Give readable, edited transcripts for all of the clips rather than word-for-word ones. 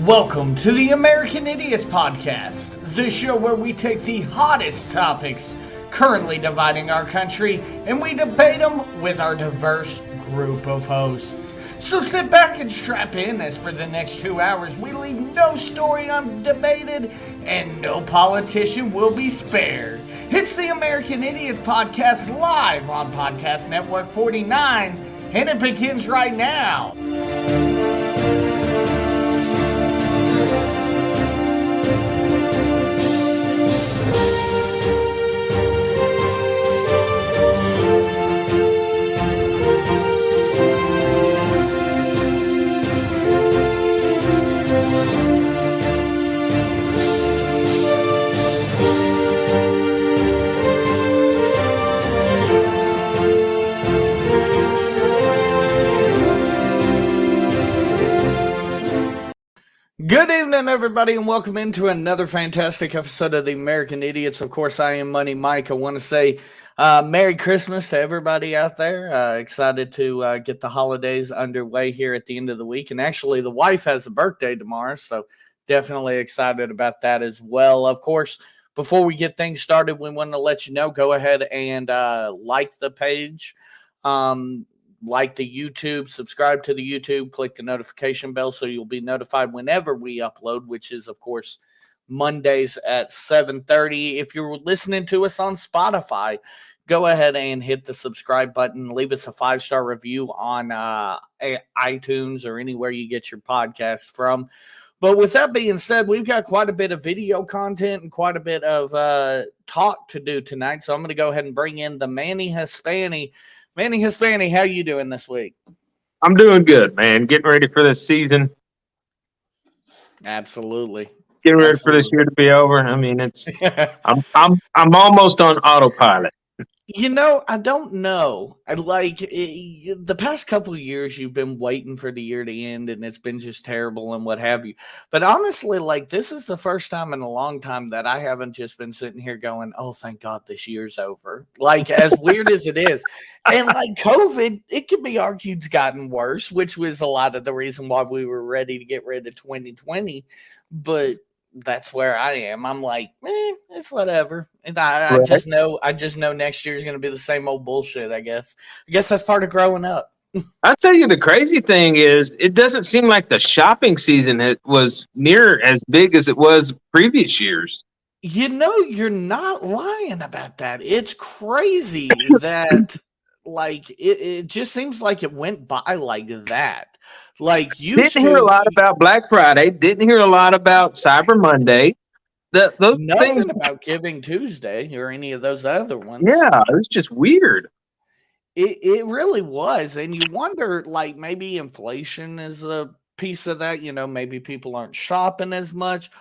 Welcome to the American Idiots Podcast, the show where we take the hottest topics currently dividing our country and we debate them with our diverse group of hosts. So sit back and strap in, as for the next 2 hours we leave no story undebated and no politician will be spared. It's the American Idiots Podcast live on Podcast Network 49, and it begins right now. Good evening, everybody, and welcome into another fantastic episode of the American Idiots. Of course, I am Money Mike. I want to say Merry Christmas to everybody out there. Excited to get the holidays underway here at the end of the week. And actually, the wife has a birthday tomorrow, so definitely excited about that as well. Of course, before we get things started, we want to let you know, go ahead and like the page. Like the YouTube, subscribe to the YouTube, click the notification bell so you'll be notified whenever we upload, which is, of course, Mondays at 7:30. If you're listening to us on Spotify, go ahead and hit the subscribe button. Leave us a 5-star review on iTunes or anywhere you get your podcasts from. But with that being said, we've got quite a bit of video content and quite a bit of talk to do tonight. So I'm going to go ahead and bring in the Manny Hispani. Manny Hispani, how you doing this week? I'm doing good, man. Getting ready for this season. Absolutely. Getting ready for this year to be over. I mean, it's I'm almost on autopilot. You know, I don't know. The past couple of years, you've been waiting for the year to end, and it's been just terrible and what have you. But honestly, this is the first time in a long time that I haven't just been sitting here going, "Oh, thank God this year's over." As weird as it is, and COVID, it could be argued's gotten worse, which was a lot of the reason why we were ready to get rid of 2020. But that's where I am. I'm like, it's whatever. I just know next year is going to be the same old bullshit. I guess that's part of growing up. I'll tell you, the crazy thing is, it doesn't seem like the shopping season was near as big as it was previous years. You know, you're not lying about that. It's crazy that it just seems like it went by like that. Didn't hear a lot about Black Friday. Didn't hear a lot about Cyber Monday. Nothing things about Giving Tuesday or any of those other ones. Yeah, it was just weird. It really was, and you wonder, maybe inflation is a piece of that. You know, maybe people aren't shopping as much,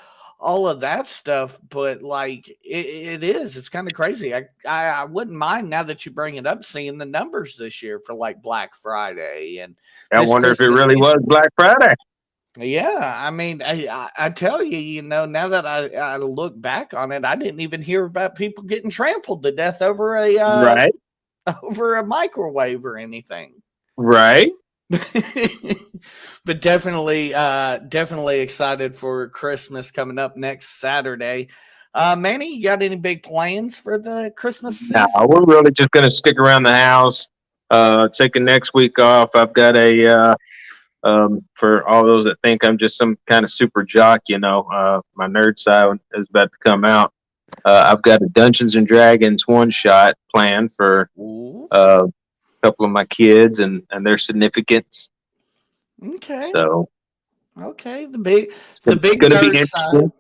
all of that stuff. But it is. It's kind of crazy. I wouldn't mind, now that you bring it up, seeing the numbers this year for Black Friday, and I wonder if it really was Black Friday. Yeah, I mean, I tell you, you know, now that I look back on it, I didn't even hear about people getting trampled to death over a microwave or anything. Right. But definitely excited for Christmas coming up next Saturday. Manny, you got any big plans for the Christmas season? No, we're really just going to stick around the house, taking next week off. I've got for all those that think I'm just some kind of super jock, you know, my nerd side is about to come out. I've got a Dungeons and Dragons one-shot planned for a couple of my kids and their significants. Okay. So, the big nerd side.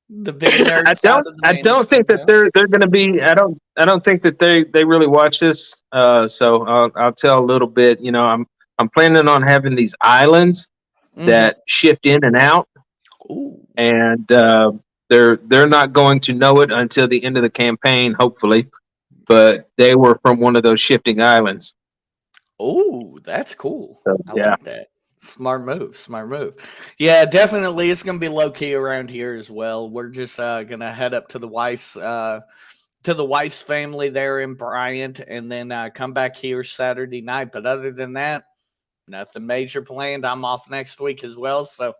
The big nerd side. I don't think that they're going to be. I don't think that they really watch this. So I'll tell a little bit. You know, I'm planning on having these islands that shift in and out. Ooh. And they're not going to know it until the end of the campaign, hopefully. But they were from one of those shifting islands. Oh, that's cool. So, I like that. Smart move. Yeah, definitely. It's going to be low key around here as well. We're just going to head up to the wife's family there in Bryant, and then come back here Saturday night. But other than that, nothing major planned. I'm off next week as well, so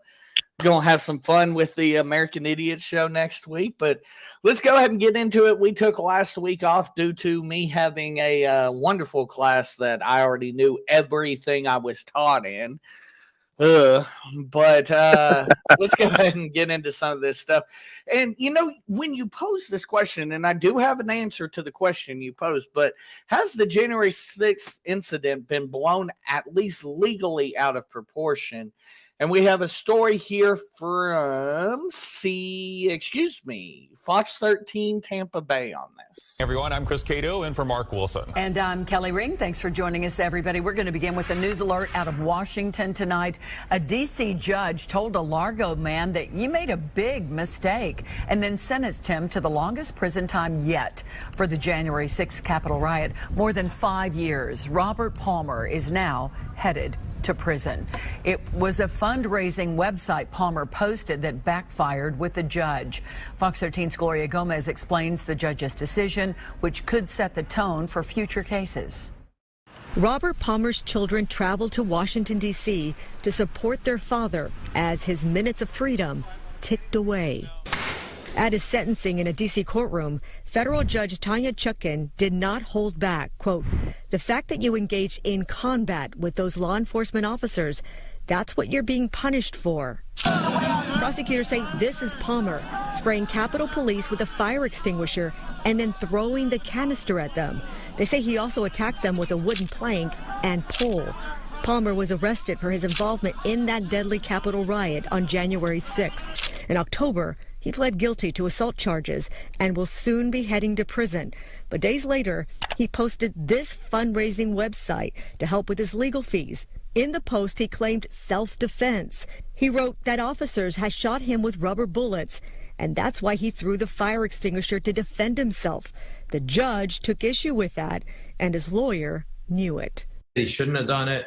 Gonna have some fun with the American Idiot Show next week, but let's go ahead and get into it. We took last week off due to me having a wonderful class that I already knew everything I was taught in. But let's go ahead and get into some of this stuff. And when you pose this question, and I do have an answer to the question you posed, but has the January 6th incident been blown at least legally out of proportion? And we have a story here from Fox 13 Tampa Bay on this. Everyone, I'm Chris Cato in for Mark Wilson. And I'm Kelly Ring. Thanks for joining us, everybody. We're going to begin with a news alert out of Washington tonight. A D.C. judge told a Largo man that you made a big mistake and then sentenced him to the longest prison time yet for the January 6th Capitol riot. More than 5 years. Robert Palmer is now headed to prison. It was a fundraising website Palmer posted that backfired with the judge. Fox 13's Gloria Gomez explains the judge's decision, which could set the tone for future cases. Robert Palmer's children traveled to Washington, D.C. to support their father as his minutes of freedom ticked away. At his sentencing in a D.C. courtroom, federal judge Tanya Chutkan did not hold back. Quote, "The fact that you engaged in combat with those law enforcement officers, that's what you're being punished for." Prosecutors say this is Palmer spraying Capitol Police with a fire extinguisher and then throwing the canister at them. They say he also attacked them with a wooden plank and pole. Palmer was arrested for his involvement in that deadly Capitol riot on January 6th. In October, he pled guilty to assault charges and will soon be heading to prison. But days later, he posted this fundraising website to help with his legal fees. In the post, he claimed self-defense. He wrote that officers had shot him with rubber bullets, and that's why he threw the fire extinguisher to defend himself. The judge took issue with that, and his lawyer knew it. He shouldn't have done it.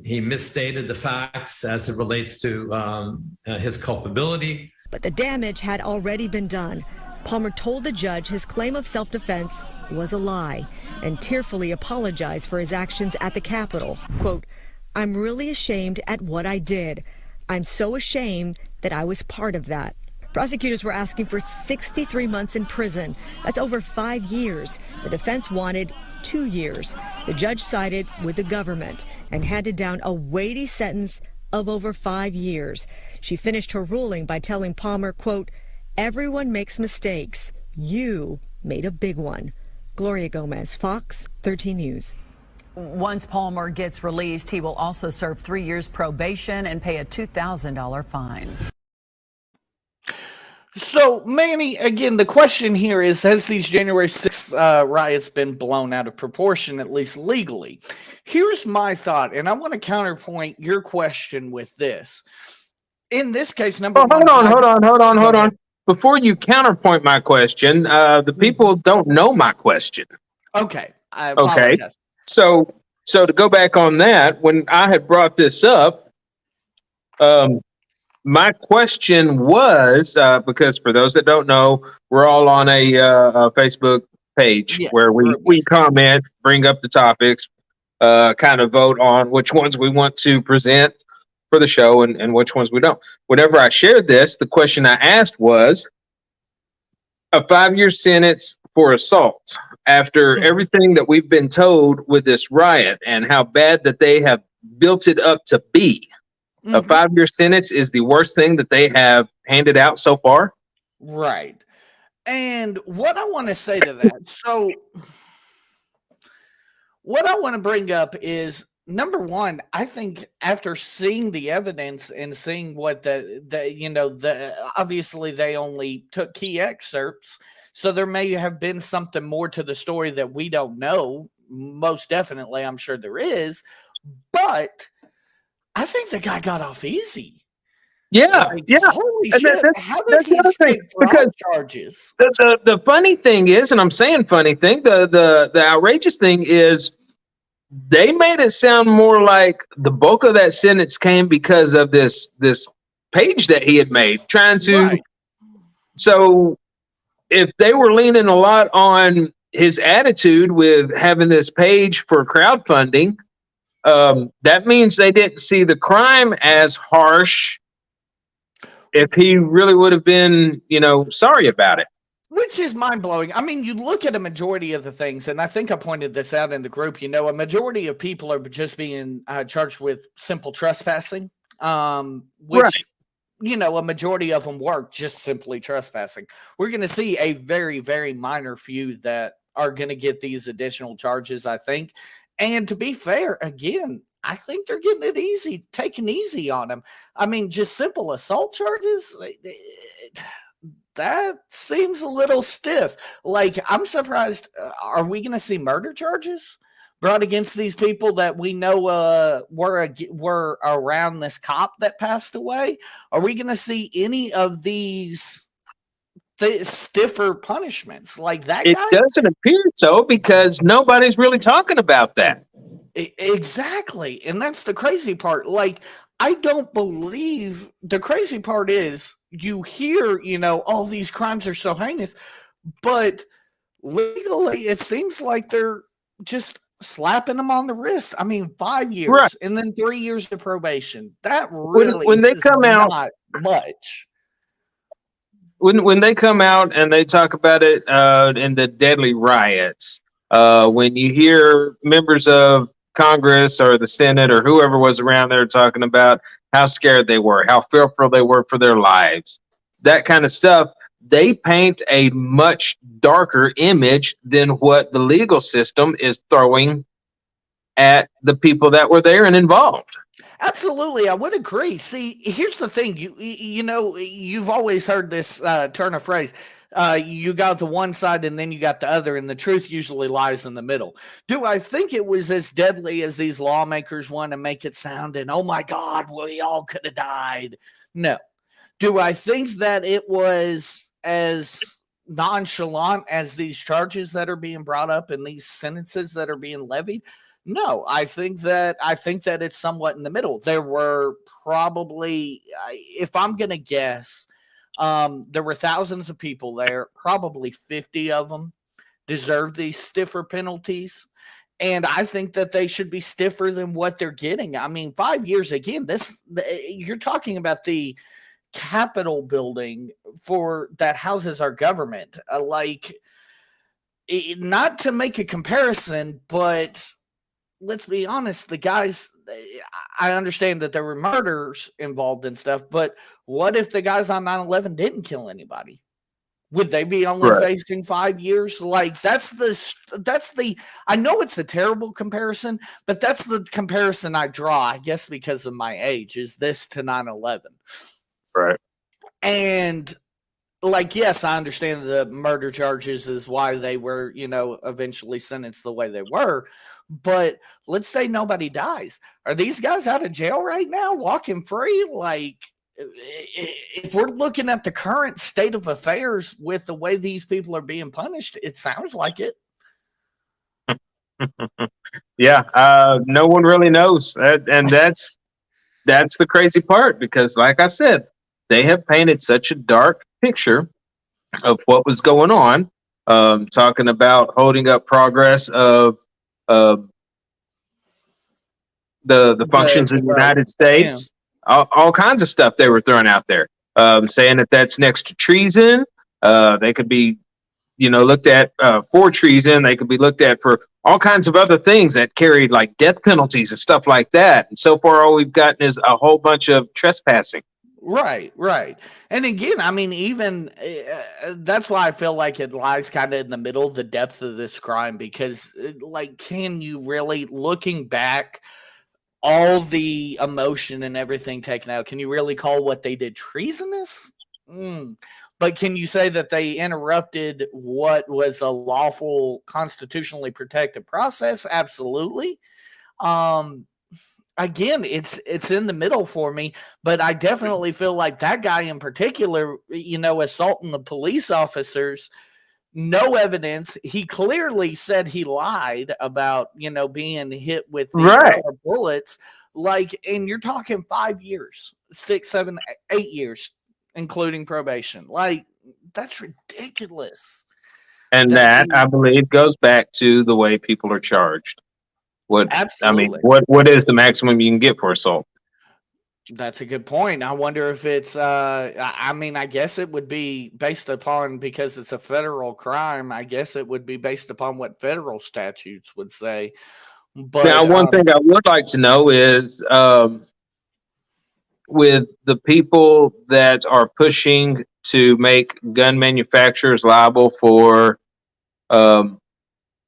He misstated the facts as it relates to his culpability. But the damage had already been done. Palmer told the judge his claim of self-defense was a lie and tearfully apologized for his actions at the Capitol. Quote, "I'm really ashamed at what I did. I'm so ashamed that I was part of that." Prosecutors were asking for 63 months in prison. That's over 5 years. The defense wanted 2 years. The judge sided with the government and handed down a weighty sentence of over 5 years. She finished her ruling by telling Palmer, quote, "Everyone makes mistakes. You made a big one." Gloria Gomez, Fox 13 News. Once Palmer gets released, he will also serve 3 years probation and pay a $2,000 fine. So, Manny, again, the question here is, has these January 6th riots been blown out of proportion, at least legally? Here's my thought, and I want to counterpoint your question with this. In this case, hold on. Before you counterpoint my question, the people don't know my question. Okay, I apologize. Okay, so to go back on that, when I had brought this up, my question was, because for those that don't know, we're all on a Facebook page where we comment, bring up the topics, kind of vote on which ones we want to present for the show and which ones we don't. Whenever I shared this, the question I asked was a 5-year sentence for assault after everything that we've been told with this riot and how bad that they have built it up to be. A 5-year sentence is the worst thing that they have handed out so far. Right. And what I want to say to that, so what I want to bring up is, number one, I think after seeing the evidence and seeing what obviously they only took key excerpts, so there may have been something more to the story that we don't know. Most definitely, I'm sure there is, but I think the guy got off easy. Yeah, Holy shit! How did he escape charges? The funny thing is, and I'm saying funny thing, the outrageous thing is, they made it sound more like the bulk of that sentence came because of this page that he had made, trying to. Right. So, if they were leaning a lot on his attitude with having this page for crowdfunding, that means they didn't see the crime as harsh if he really would have been, sorry about it. Which is mind-blowing. I mean, you look at a majority of the things, and I think I pointed this out in the group, a majority of people are just being charged with simple trespassing, which, Right. A majority of them were just simply trespassing. We're going to see a very, very minor few that are going to get these additional charges, I think. And to be fair, again, I think they're getting it taken easy on them. I mean, just simple assault charges, that seems a little stiff. Like, I'm surprised. Are we going to see murder charges brought against these people that we know were around this cop that passed away? Are we going to see any of these stiffer punishments like that It guy? doesn't appear so, because nobody's really talking about that. Exactly. And that's the crazy part. Like, I don't believe the crazy part is you hear, all these crimes are so heinous, but legally it seems like they're just slapping them on the wrist. I mean, 5 years Right. and then 3 years of probation. That really When they is come out, not much. when they come out and they talk about it in the deadly riots, when you hear members of Congress or the Senate or whoever was around there talking about how scared they were, how fearful they were for their lives, that kind of stuff, they paint a much darker image than what the legal system is throwing at the people that were there and involved. Absolutely, I would agree. See, here's the thing: you've always heard this turn of phrase. You got the one side and then you got the other, and the truth usually lies in the middle. Do I think it was as deadly as these lawmakers want to make it sound? And oh my God, we all could have died. No. Do I think that it was as nonchalant as these charges that are being brought up and these sentences that are being levied? No, I think that it's somewhat in the middle. There were probably, if I'm going to guess, there were thousands of people there. Probably 50 of them deserve these stiffer penalties. And I think that they should be stiffer than what they're getting. I mean, 5 years, again, you're talking about the Capitol building that houses our government. Not to make a comparison, but let's be honest, the guys, I understand that there were murders involved and stuff, but what if the guys on 9/11 didn't kill anybody? Would they be only facing 5 years? Like, that's the, I know it's a terrible comparison, but that's the comparison I draw, I guess, because of my age, is this to 9/11. Right. And like, yes, I understand the murder charges is why they were, eventually sentenced the way they were. But let's say nobody dies. Are these guys out of jail right now, walking free? Like, if we're looking at the current state of affairs with the way these people are being punished, it sounds like it. Yeah, no one really knows, and that's the crazy part, because, like I said, they have painted such a dark picture of what was going on, talking about holding up progress of the functions in the United States, all kinds of stuff they were throwing out there, saying that that's next to treason. They could be, looked at for treason. They could be looked at for all kinds of other things that carried like death penalties and stuff like that. And so far, all we've gotten is a whole bunch of trespassing. Right. And again, I mean, even that's why I feel like it lies kind of in the middle, the depth of this crime, because can you really, looking back, all the emotion and everything taken out, can you really call what they did treasonous? But can you say that they interrupted what was a lawful, constitutionally protected process? Absolutely. Again, it's in the middle for me, but I definitely feel like that guy in particular, assaulting the police officers, no evidence. He clearly said he lied about, being hit with the bullets. And you're talking 5 years, 6, 7, 8 years, including probation. That's ridiculous. And that, I believe, goes back to the way people are charged. Absolutely. I mean, what is the maximum you can get for assault? That's a good point. I wonder if it's, I mean, I guess it would be based upon, because it's a federal crime, I guess it would be based upon what federal statutes would say. Now, But, one thing I would like to know is with the people that are pushing to make gun manufacturers liable for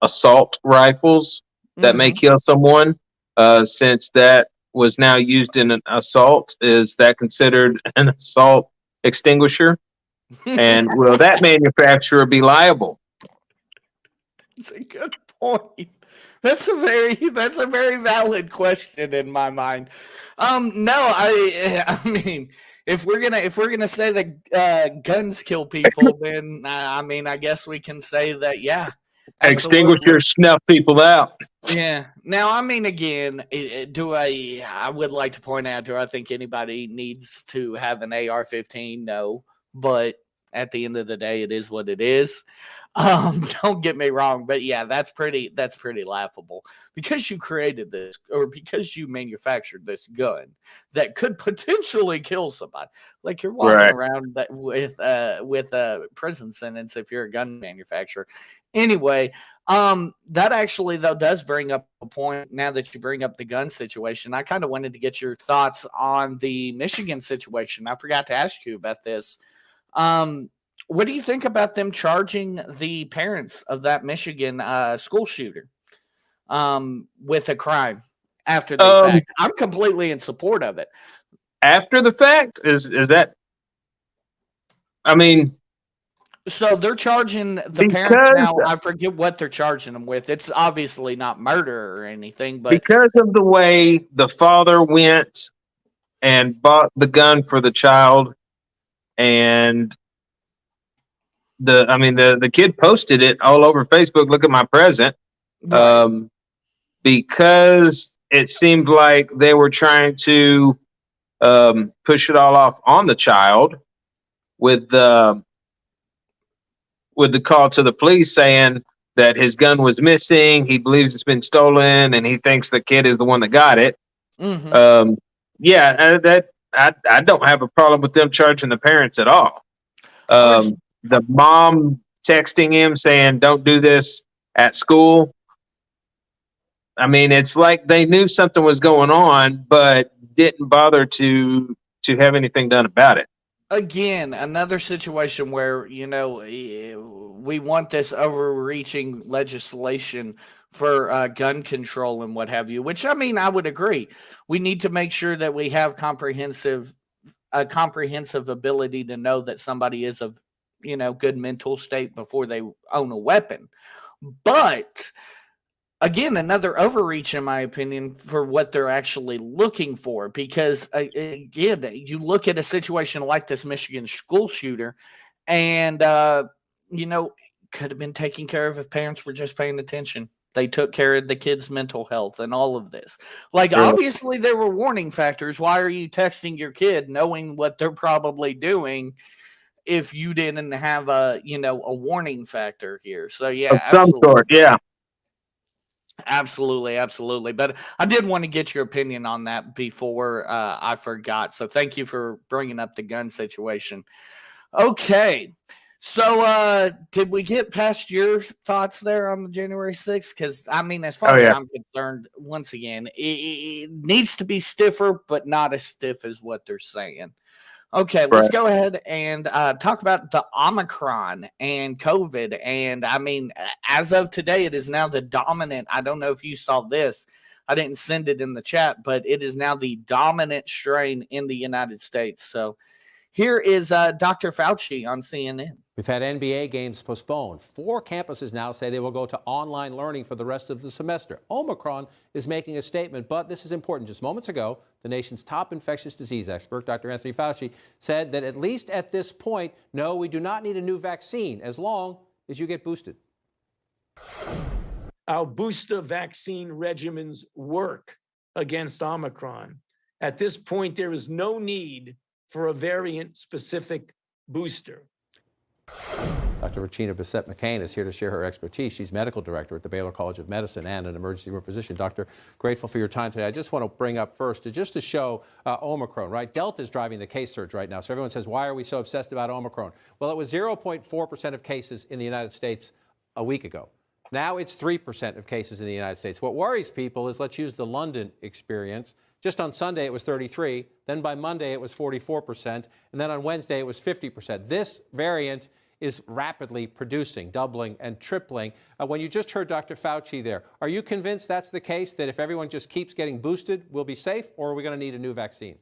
assault rifles that may kill someone, since that was now used in an assault, is that considered an assault extinguisher? And will that manufacturer be liable? That's a good point. That's a very valid question in my mind. No, I mean, if we're gonna say that guns kill people, then I mean, I guess we can say that, yeah, absolutely. Extinguishers snuff people out. Yeah. Now, I mean, again, I would like to point out, do I think anybody needs to have an AR-15? No, but at the end of the day, it is what it is. Don't get me wrong, but yeah, that's pretty laughable, because you created this, or because you manufactured this gun that could potentially kill somebody. Like, you're walking Right. around with a prison sentence if you're a gun manufacturer. Anyway, that actually, though, does bring up a point. Now that you bring up the gun situation, I kind of wanted to get your thoughts on the Michigan situation. I forgot to ask you about this. What do you think about them charging the parents of that Michigan school shooter with a crime after the fact? I'm completely in support of it. After the fact, is that? I mean, so they're charging the parents now. I forget what they're charging them with. It's obviously not murder or anything, but because of the way the father went and bought the gun for the child, and the kid posted it all over Facebook. Look at my present. right. Because it seemed like they were trying to push it all off on the child with the call to the police saying that his gun was missing. He believes it's been stolen, and he thinks the kid is the one that got it. Yeah, I don't have a problem with them charging the parents at all. The mom texting him saying, "Don't do this at school." I mean, it's like they knew something was going on, but didn't bother to have anything done about it. Again, another situation where, we want this overreaching legislation for gun control and what have you, which, I mean, I would agree. We need to make sure that we have a comprehensive ability to know that somebody is of, good mental state before they own a weapon. But again, another overreach, in my opinion, for what they're actually looking for. Because, again, you look at a situation like this Michigan school shooter, and, could have been taken care of if parents were just paying attention. They took care of the kid's mental health and all of this. Like, obviously, there were warning factors. Why are you texting your kid knowing what they're probably doing if you didn't have a warning factor here? So, yeah, Of some sort, yeah. Absolutely. But I did want to get your opinion on that before I forgot. So thank you for bringing up the gun situation. Okay. So did we get past your thoughts there on the January 6th? Because, I mean, as far as I'm concerned, once again, it needs to be stiffer, but not as stiff as what they're saying. Okay, let's go ahead and talk about the Omicron and COVID. And, I mean, as of today, it is now the dominant. I don't know if you saw this. I didn't send it in the chat, but it is now the dominant strain in the United States. So here is Dr. Fauci on CNN. We've had NBA games postponed. 4 campuses now say they will go to online learning for the rest of the semester. Omicron is making a statement, but this is important. Just moments ago, the nation's top infectious disease expert, Dr. Anthony Fauci, said that at least at this point, no, we do not need a new vaccine as long as you get boosted. Our booster vaccine regimens work against Omicron. At this point, there is no need for a variant-specific booster. Dr. Regina Bissett-McCain is here to share her expertise. She's medical director at the Baylor College of Medicine and an emergency room physician. Doctor, grateful for your time today. I just want to bring up first, just to show Omicron, right? Delta is driving the case surge right now. So everyone says, why are we so obsessed about Omicron? Well, it was 0.4% of cases in the United States a week ago. Now it's 3% of cases in the United States. What worries people is, let's use the London experience. Just on Sunday, it was 33. Then by Monday, it was 44%. And then on Wednesday, it was 50%. This variant is rapidly producing, doubling and tripling. When you just heard Dr. Fauci there, are you convinced that's the case, that if everyone just keeps getting boosted, we'll be safe, or are we going to need a new vaccine?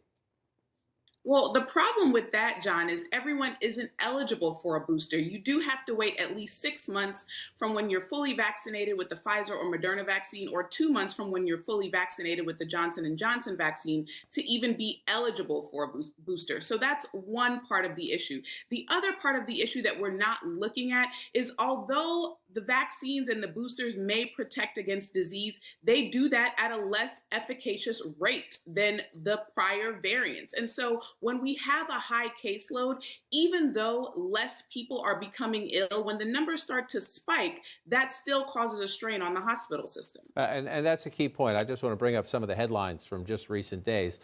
Well, the problem with that, John, is everyone isn't eligible for a booster. You do have to wait at least 6 months from when you're fully vaccinated with the Pfizer or Moderna vaccine, or 2 months from when you're fully vaccinated with the Johnson & Johnson vaccine to even be eligible for a booster. So that's one part of the issue. The other part of the issue that we're not looking at is, although the vaccines and the boosters may protect against disease, they do that at a less efficacious rate than the prior variants. And so when we have a high caseload, even though less people are becoming ill, when the numbers start to spike, that still causes a strain on the hospital system. And that's a key point. I just want to bring up some of the headlines from just recent days.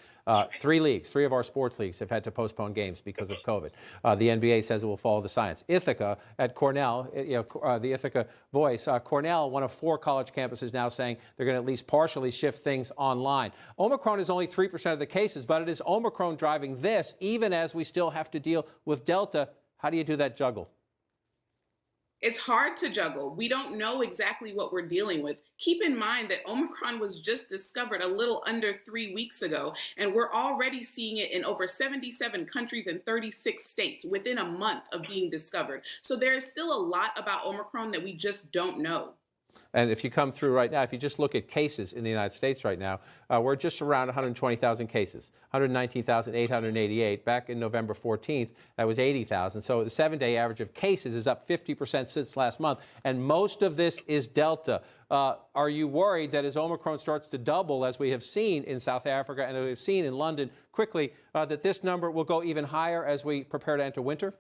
Three of our sports leagues have had to postpone games because of COVID. The NBA says it will follow the science. Ithaca at Cornell, the Ithaca Voice, Cornell, one of 4 college campuses, now saying they're going to at least partially shift things online. Omicron is only 3% of the cases, but it is Omicron driving this, even as we still have to deal with Delta. How do you do that juggle? It's hard to juggle. We don't know exactly what we're dealing with. Keep in mind that Omicron was just discovered a little under 3 weeks ago, and we're already seeing it in over 77 countries and 36 states within a month of being discovered. So there is still a lot about Omicron that we just don't know. And if you come through right now, if you just look at cases in the United States right now, we're just around 120,000 cases, 119,888. Back in November 14th, that was 80,000. So the 7-day average of cases is up 50% since last month. And most of this is Delta. Are you worried that as Omicron starts to double, as we have seen in South Africa and we've seen in London quickly, that this number will go even higher as we prepare to enter winter?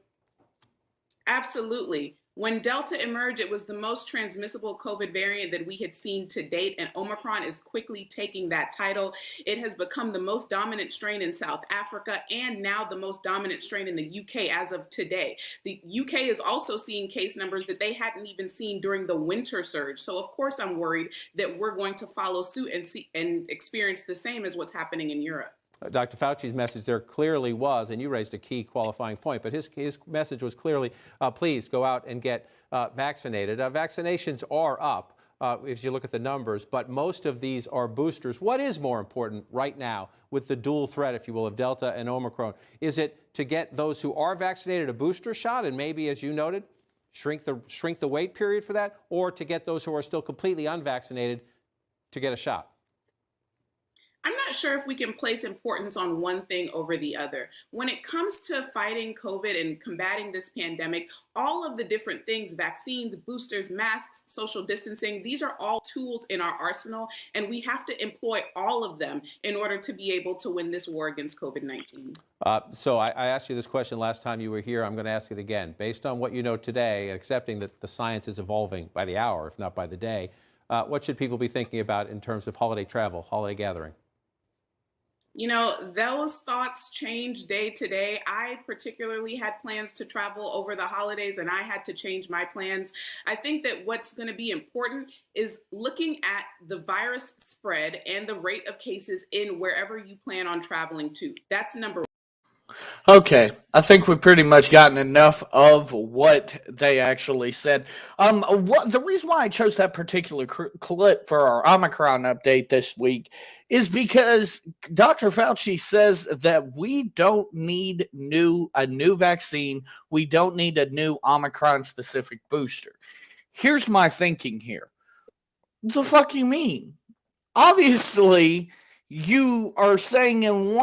Absolutely. When Delta emerged, it was the most transmissible COVID variant that we had seen to date, and Omicron is quickly taking that title. It has become the most dominant strain in South Africa and now the most dominant strain in the UK as of today. The UK is also seeing case numbers that they hadn't even seen during the winter surge. So of course I'm worried that we're going to follow suit and experience the same as what's happening in Europe. Dr. Fauci's message there clearly was, and you raised a key qualifying point, but his message was clearly, please go out and get vaccinated. Vaccinations are up if you look at the numbers, but most of these are boosters. What is more important right now with the dual threat, if you will, of Delta and Omicron? Is it to get those who are vaccinated a booster shot and maybe, as you noted, shrink the wait period for that, or to get those who are still completely unvaccinated to get a shot? I'm not sure if we can place importance on one thing over the other. When it comes to fighting COVID and combating this pandemic, all of the different things, vaccines, boosters, masks, social distancing, these are all tools in our arsenal, and we have to employ all of them in order to be able to win this war against COVID-19. So I asked you this question last time you were here. I'm going to ask it again. Based on what you know today, accepting that the science is evolving by the hour, if not by the day, what should people be thinking about in terms of holiday travel, holiday gathering? You know, those thoughts change day to day. I particularly had plans to travel over the holidays, and I had to change my plans. I think that what's going to be important is looking at the virus spread and the rate of cases in wherever you plan on traveling to. That's number one. Okay, I think we've pretty much gotten enough of what they actually said. The reason why I chose that particular clip for our Omicron update this week is because Dr. Fauci says that we don't need a new vaccine. We don't need a new Omicron-specific booster. Here's my thinking here. What the fuck you mean? Obviously, you are saying in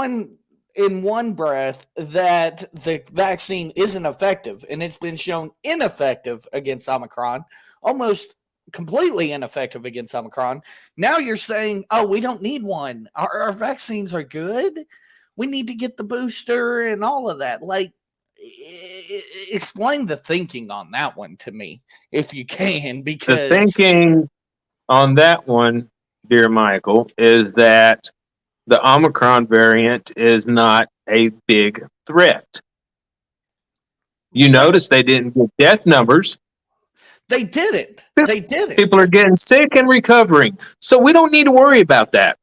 one breath that the vaccine isn't effective, and it's been shown ineffective against Omicron, almost completely ineffective against Omicron. Now you're saying, oh, we don't need one. Our vaccines are good. We need to get the booster and all of that. Like, explain the thinking on that one to me, if you can, The because thinking on that one, dear Michael, is that the Omicron variant is not a big threat. You notice they didn't get death numbers. they didn't. They didn't. People are getting sick and recovering. So we don't need to worry about that.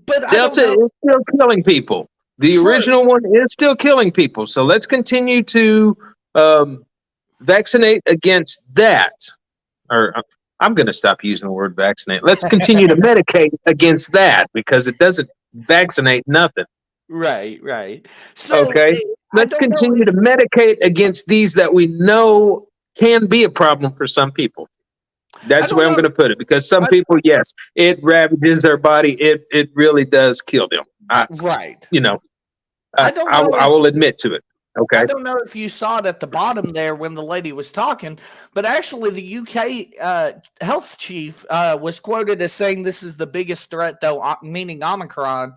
But I don't Delta know. is still killing people. The True. original one is still killing people. So let's continue to vaccinate against that. Or I'm going to stop using the word vaccinate. Let's continue to medicate against that because it doesn't vaccinate nothing. Right. So Okay. I Let's don't know. continue to medicate against these that we know can be a problem for some people. That's the way I'm going to put it, because some people, yes, it ravages their body. It really does kill them. Right. You know, I don't know. I will admit to it. Okay. I don't know if you saw it at the bottom there when the lady was talking, but actually the UK health chief was quoted as saying this is the biggest threat, though, meaning Omicron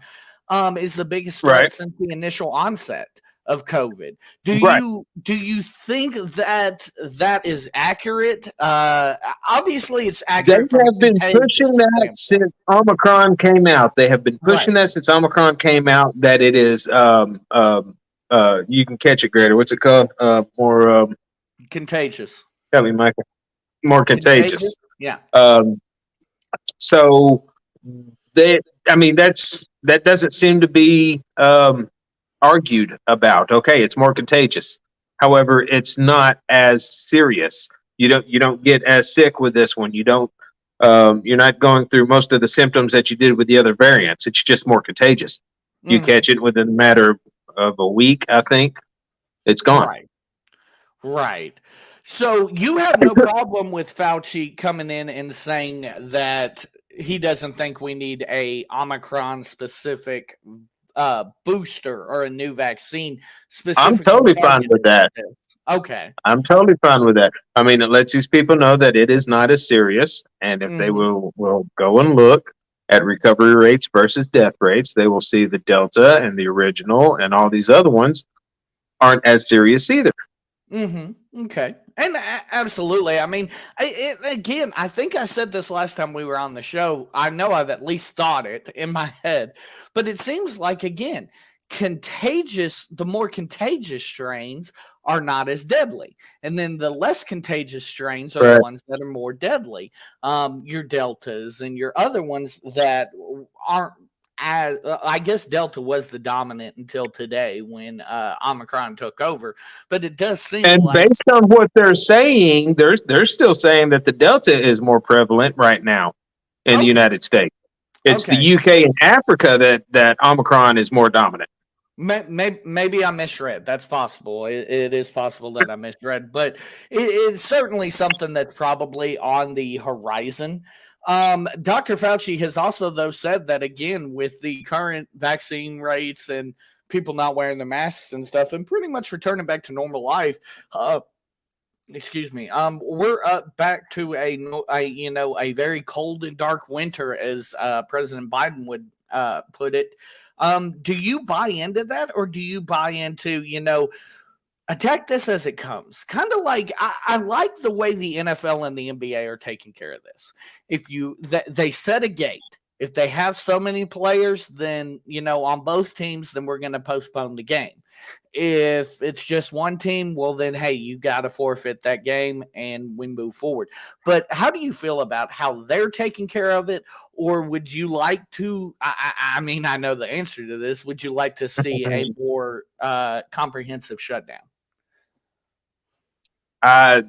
is the biggest threat since the initial onset of COVID. Do you think that is accurate? Obviously, it's accurate. They have been pushing that since Omicron came out. They have been pushing that since Omicron came out. That it is you can catch it greater. What's it called? More contagious. Tell me, Michael. More contagious. Yeah. So that doesn't seem to be argued about. Okay, it's more contagious. However, it's not as serious. You don't get as sick with this one. You don't. You're not going through most of the symptoms that you did with the other variants. It's just more contagious. You catch it within a matter of a week, I think. It's gone. Right. So you have no problem with Fauci coming in and saying that he doesn't think we need a Omicron specific booster or a new vaccine specific. I'm totally fine with that. Okay. I'm totally fine with that. I mean, it lets these people know that it is not as serious. And if they will go and look at recovery rates versus death rates, they will see the Delta and the original and all these other ones aren't as serious either. Okay. And absolutely. I mean, again, I think I said this last time we were on the show. I know I've at least thought it in my head, but it seems like, again, the more contagious strains are not as deadly. And then the less contagious strains are the ones that are more deadly. Your Deltas and your other ones that aren't as, I guess Delta was the dominant until today when Omicron took over. But it does seem based on what they're saying, they're still saying that the Delta is more prevalent right now in the United States. It's the UK and Africa that Omicron is more dominant. Maybe I misread. That's possible. It is possible that I misread, but it's certainly something that's probably on the horizon. Dr. Fauci has also, though, said that, again, with the current vaccine rates and people not wearing their masks and stuff and pretty much returning back to normal life, we're back to a very cold and dark winter, as President Biden would put it. Do you buy into that, or do you buy into, attack this as it comes? Kind of like, I like the way the NFL and the NBA are taking care of this. If they set a gate, if they have so many players, then, on both teams, then we're going to postpone the game. If it's just one team, well, then, hey, you got to forfeit that game and we move forward. But how do you feel about how they're taking care of it? Or would you like to, I mean, I know the answer to this. Would you like to see a more comprehensive shutdown? I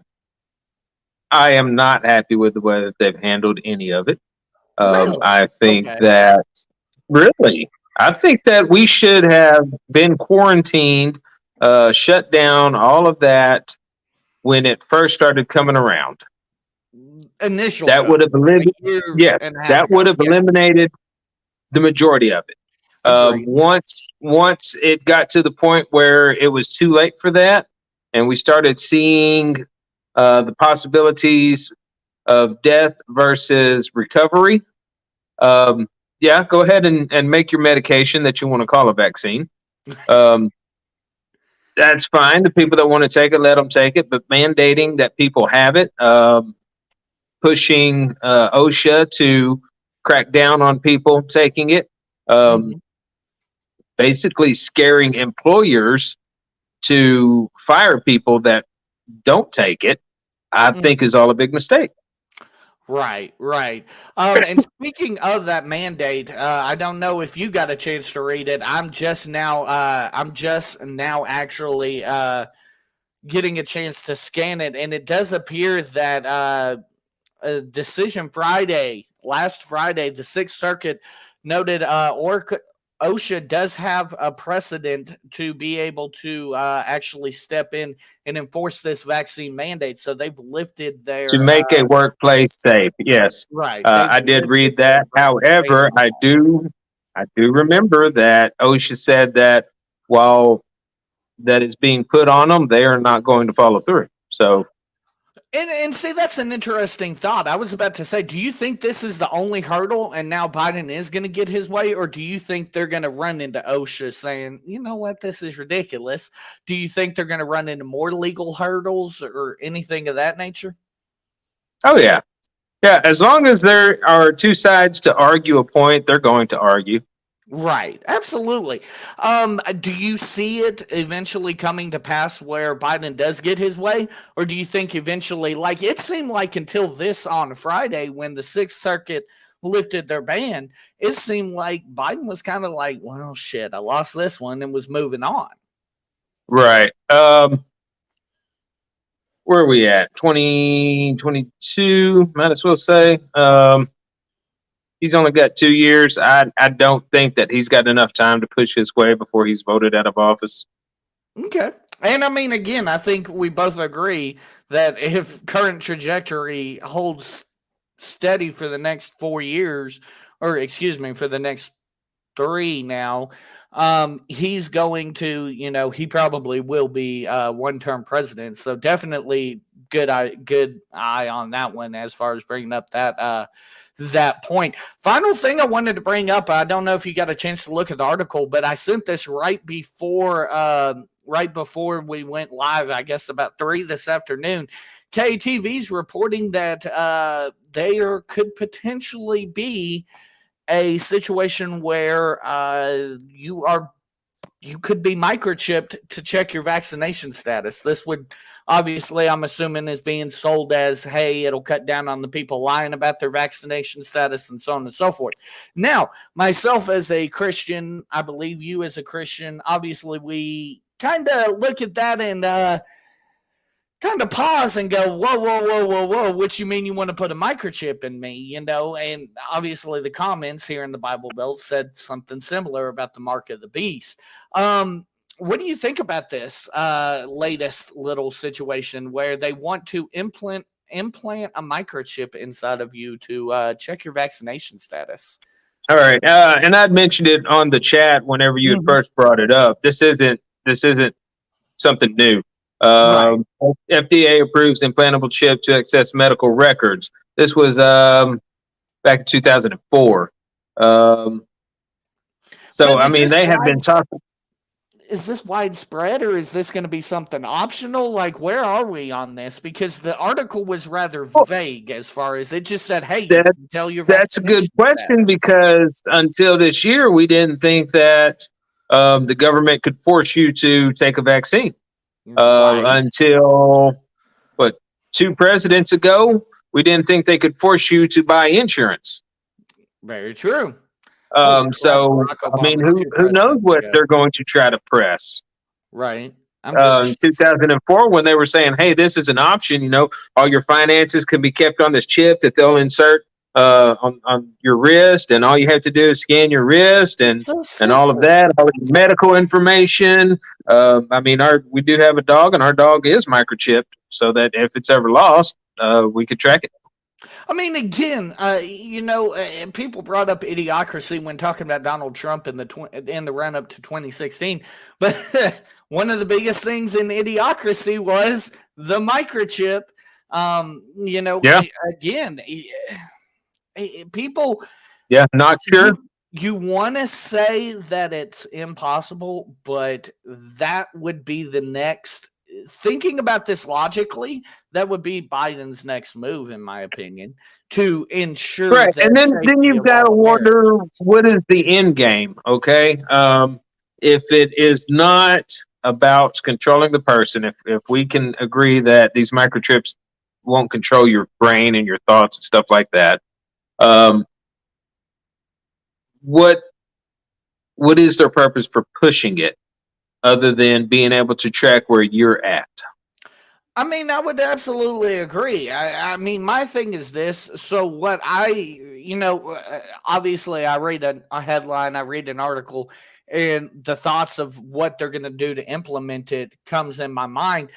am not happy with the way that they've handled any of it. Really? I think that we should have been quarantined, shut down, all of that when it first started coming around. Initial that would have eliminated the majority of it. Once it got to the point where it was too late for that, and we started seeing the possibilities of death versus recovery, go ahead and make your medication that you want to call a vaccine. that's fine. The people that want to take it, let them take it. But mandating that people have it, pushing OSHA to crack down on people taking it, basically scaring employers to fire people that don't take it, I think is all a big mistake. Right. And speaking of that mandate, I don't know if you got a chance to read it. I'm just now actually getting a chance to scan it, and it does appear that a decision last Friday, the Sixth Circuit noted OSHA does have a precedent to be able to actually step in and enforce this vaccine mandate. So they've lifted their to make a workplace safe. Yes, right. I did read that. However, I do remember that OSHA said that while that is being put on them, they are not going to follow through. So. And see, that's an interesting thought. I was about to say, do you think this is the only hurdle and now Biden is going to get his way? Or do you think they're going to run into OSHA saying, you know what, this is ridiculous? Do you think they're going to run into more legal hurdles or anything of that nature? Oh, yeah. Yeah, as long as there are two sides to argue a point, they're going to argue. Right, absolutely. Do you see it eventually coming to pass where Biden does get his way? Or do you think eventually, like it seemed like until this on Friday when the Sixth Circuit lifted their ban, it seemed like Biden was kind of like, well, shit, I lost this one and was moving on. Right. Where are we at? 2022, might as well say. He's only got 2 years. I don't think that he's got enough time to push his way before he's voted out of office. Okay. And I mean, again, I think we both agree that if current trajectory holds steady for the next 4 years, or excuse me, for the next 3 now, he's going to, he probably will be one-term president. So definitely good eye on that one as far as bringing up that point. Final thing I wanted to bring up, I don't know if you got a chance to look at the article, but I sent this right before we went live, I guess about 3 this afternoon. KTV's reporting that there could potentially be a situation where you could be microchipped to check your vaccination status. This would obviously, I'm assuming, is being sold as, hey, it'll cut down on the people lying about their vaccination status and so on and so forth. Now, myself as a Christian, I believe you as a Christian, obviously we kind of look at that and kind of pause and go, whoa, what you mean you want to put a microchip in me, and obviously the comments here in the Bible Belt said something similar about the mark of the beast. What do you think about this latest little situation where they want to implant a microchip inside of you to check your vaccination status? All right. And I'd mentioned it on the chat whenever you had first brought it up. This isn't something new. Right. FDA approves implantable chip to access medical records. This was back in 2004. So I mean, they have been talking. Is this widespread, or is this going to be something optional? Like, where are we on this? Because the article was rather vague as far as it just said, hey, you can tell your That's a good question, because until this year, we didn't think that the government could force you to take a vaccine. Until 2 presidents ago, we didn't think they could force you to buy insurance. Very true. So I mean, who knows what they're going to try to press? Right. 2004, when they were saying, hey, this is an option, all your finances can be kept on this chip that they'll insert on your wrist, and all you have to do is scan your wrist and all of that, all your medical information. I mean, we do have a dog, and our dog is microchipped, so that if it's ever lost, we could track it. I mean, again, people brought up idiocracy when talking about Donald Trump in the run up to 2016, but one of the biggest things in idiocracy was the microchip. Again, people. Yeah, not sure. you want to say that it's impossible, but that would be the next. Thinking about this logically, that would be Biden's next move, in my opinion, to ensure Right. that And then safety you've of got to all Americans. wonder, what is the end game? Okay. If it is not about controlling the person, if we can agree that these microchips won't control your brain and your thoughts and stuff like that, what is their purpose for pushing it other than being able to track where you're at? I mean, I would absolutely agree. I mean, my thing is this. So, what obviously, I read a headline, I read an article, and the thoughts of what they're going to do to implement it comes in my mind.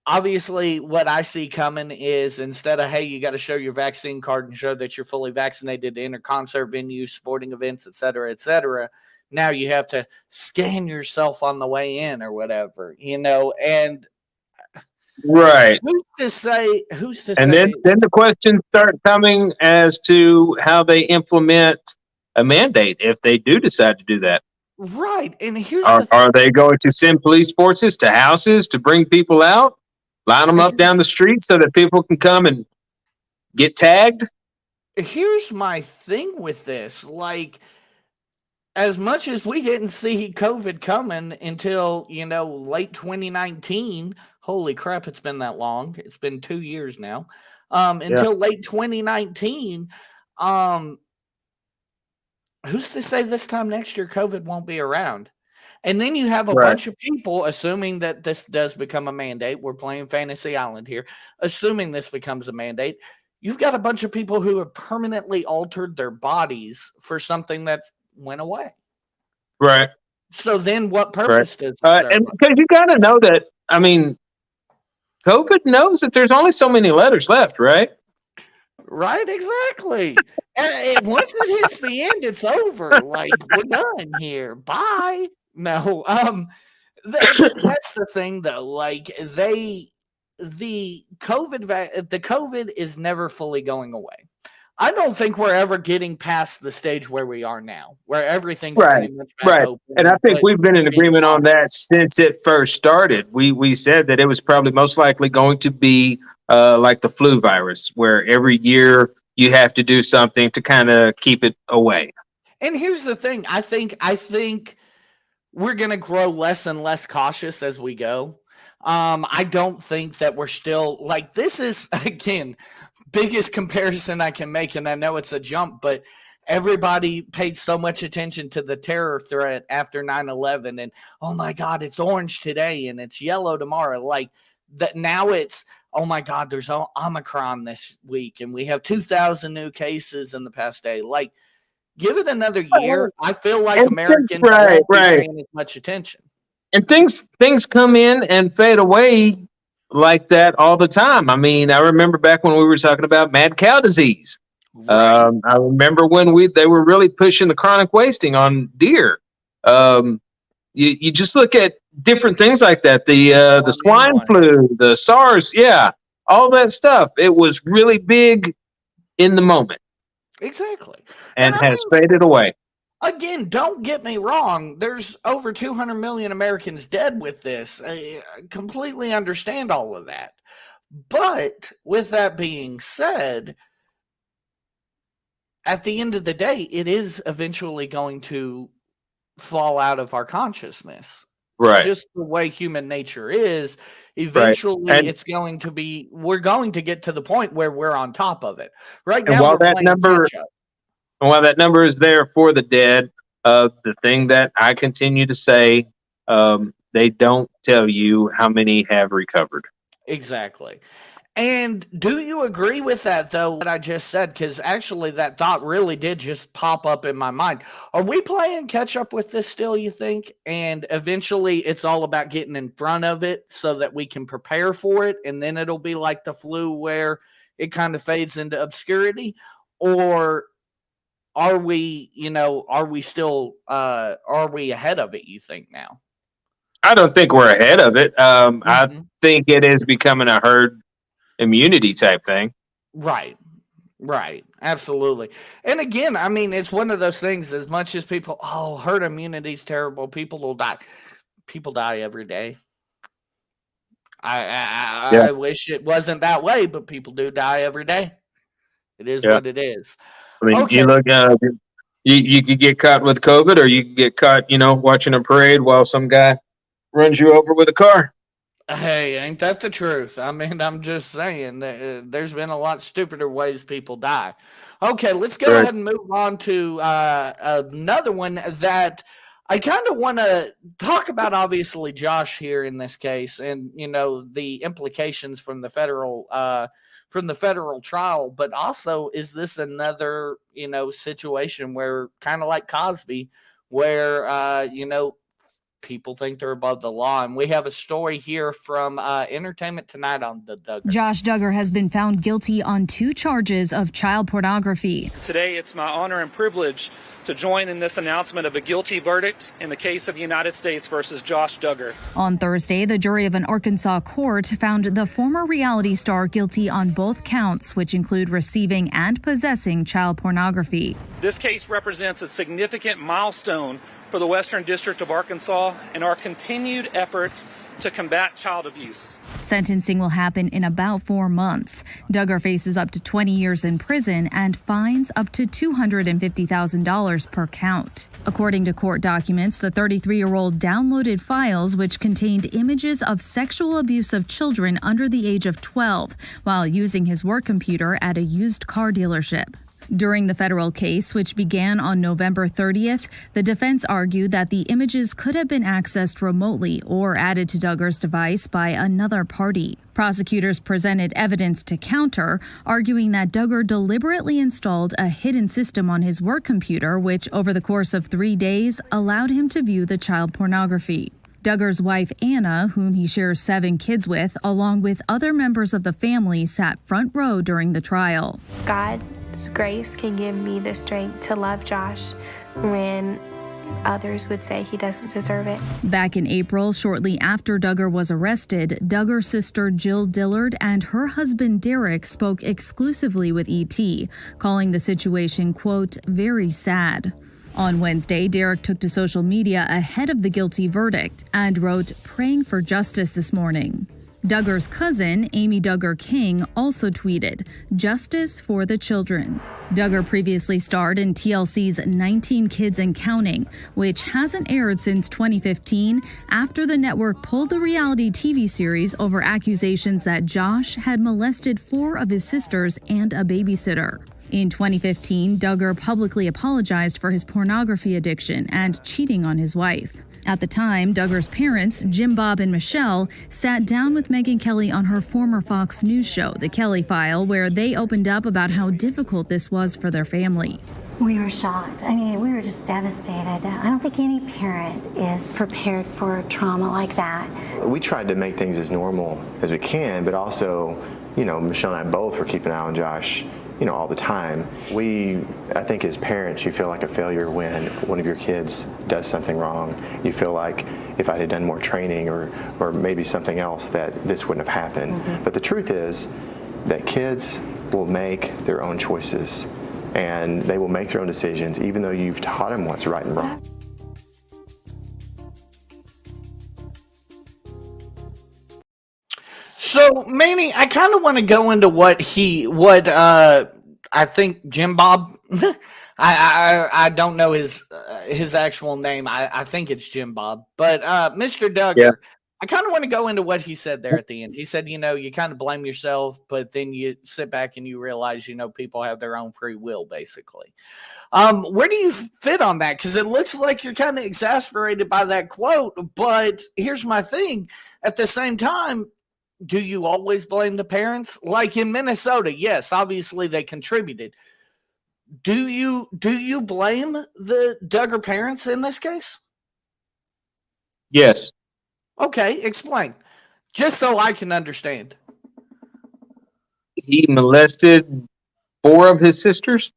Obviously, what I see coming is, instead of, hey, you got to show your vaccine card and show that you're fully vaccinated to enter concert venues, sporting events, et cetera, now you have to scan yourself on the way in or whatever, and Right. who's to say? And then the questions start coming as to how they implement a mandate if they do decide to do that. Right. And here's Are they going to send police forces to houses to bring people out, line them up down the street so that people can come and get tagged? Here's my thing with this. Like, as much as we didn't see COVID coming until, late 2019, holy crap, it's been that long. It's been 2 years now. Until late 2019, who's to say this time next year COVID won't be around? And then you have a bunch of people, assuming that this does become a mandate. We're playing Fantasy Island here. Assuming this becomes a mandate, you've got a bunch of people who have permanently altered their bodies for something that went away. Right. So then what purpose does it serve? And because you got to know that, I mean, COVID knows that there's only so many letters left, right? Right, exactly. And once it hits the end, it's over. Like, we're done here. Bye. No, that's the thing though. Like, the COVID is never fully going away. I don't think we're ever getting past the stage where we are now, where everything's pretty much back open. And I think we've been in agreement on that since it first started. We said that it was probably most likely going to be like the flu virus, where every year you have to do something to kind of keep it away. And here's the thing. I think we're going to grow less and less cautious as we go. I don't think that we're still like, this is, again, biggest comparison I can make, and I know it's a jump, but everybody paid so much attention to the terror threat after 9/11, and oh my God, it's orange today and it's yellow tomorrow. Like that now it's, oh my God, there's Omicron this week, and we have 2,000 new cases in the past day. Like, give it another year. I feel like Americans won't be paying as much attention. And things come in and fade away like that all the time. I mean, I remember back when we were talking about mad cow disease. Right. I remember when they were really pushing the chronic wasting on deer. You just look at different things like that. The swine flu, the SARS, all that stuff. It was really big in the moment. Exactly. And has faded away. Again, don't get me wrong. There's over 200 million Americans dead with this. I completely understand all of that. But with that being said, at the end of the day, it is eventually going to fall out of our consciousness. Right. Just the way human nature is. Eventually, it's going to be, we're going to get to the point where we're on top of it. Right now, while that number is there for the dead, the thing that I continue to say, they don't tell you how many have recovered. Exactly. And do you agree with that, though, what I just said? Because actually that thought really did just pop up in my mind. Are we playing catch up with this still, you think? And eventually it's all about getting in front of it so that we can prepare for it, and then it'll be like the flu where it kind of fades into obscurity? Or are we ahead of it, you think, now? I don't think we're ahead of it. I think it is becoming a herd immunity type thing. Right. Right. Absolutely. And again, I mean, it's one of those things, as much as people, herd immunity is terrible, people will die. People die every day. I wish it wasn't that way, but people do die every day. It is Yeah. what it is. I mean, Okay. you look, you could get caught with COVID, or you could get caught, watching a parade while some guy runs you over with a car. Hey, ain't that the truth? I mean, I'm just saying that there's been a lot stupider ways people die. Okay, let's go Right. ahead and move on to another one that I kind of want to talk about. Obviously, Josh here in this case, and the implications from the federal trial. But also, is this another situation where, kind of like Cosby, where people think they're above the law? And we have a story here from Entertainment Tonight on the Duggar. Josh Duggar has been found guilty on 2 charges of child pornography. Today, it's my honor and privilege to join in this announcement of a guilty verdict in the case of United States versus Josh Duggar. On Thursday, the jury of an Arkansas court found the former reality star guilty on both counts, which include receiving and possessing child pornography. This case represents a significant milestone for the Western District of Arkansas and our continued efforts to combat child abuse. Sentencing will happen in about 4 months. Duggar faces up to 20 years in prison and fines up to $250,000 per count. According to court documents, the 33-year-old downloaded files which contained images of sexual abuse of children under the age of 12 while using his work computer at a used car dealership. During the federal case, which began on November 30th, the defense argued that the images could have been accessed remotely or added to Duggar's device by another party. Prosecutors presented evidence to counter, arguing that Duggar deliberately installed a hidden system on his work computer, which over the course of 3 days allowed him to view the child pornography. Duggar's wife, Anna, whom he shares 7 kids with, along with other members of the family, sat front row during the trial. God's grace can give me the strength to love Josh when others would say he doesn't deserve it. Back in April, shortly after Duggar was arrested, Duggar's sister Jill Dillard and her husband Derek spoke exclusively with ET, calling the situation, quote, very sad. On Wednesday, Derek took to social media ahead of the guilty verdict and wrote, praying for justice this morning. Duggar's cousin, Amy Duggar King, also tweeted, justice for the children. Duggar previously starred in TLC's 19 Kids and Counting, which hasn't aired since 2015 after the network pulled the reality TV series over accusations that Josh had molested 4 of his sisters and a babysitter. In 2015, Duggar publicly apologized for his pornography addiction and cheating on his wife. At the time, Duggar's parents, Jim Bob and Michelle, sat down with Megyn Kelly on her former Fox News show, The Kelly File, where they opened up about how difficult this was for their family. We were shocked. I mean, we were just devastated. I don't think any parent is prepared for trauma like that. We tried to make things as normal as we can, but also, Michelle and I both were keeping an eye on Josh, all the time. I think as parents, you feel like a failure when one of your kids does something wrong. You feel like if I had done more training or maybe something else that this wouldn't have happened. Mm-hmm. But the truth is that kids will make their own choices and they will make their own decisions even though you've taught them what's right and wrong. So, Manny, I kind of want to go into what I think Jim Bob, I don't know his actual name. I think it's Jim Bob, but Mr. Duggar, yeah. I kind of want to go into what he said there at the end. He said, you kind of blame yourself, but then you sit back and you realize, people have their own free will, basically. Where do you fit on that? Because it looks like you're kind of exasperated by that quote, but here's my thing. At the same time, do you always blame the parents? Like in Minnesota, yes, obviously they contributed. Do you blame the Duggar parents in this case? Yes. Okay, explain. Just so I can understand. He molested 4 of his sisters?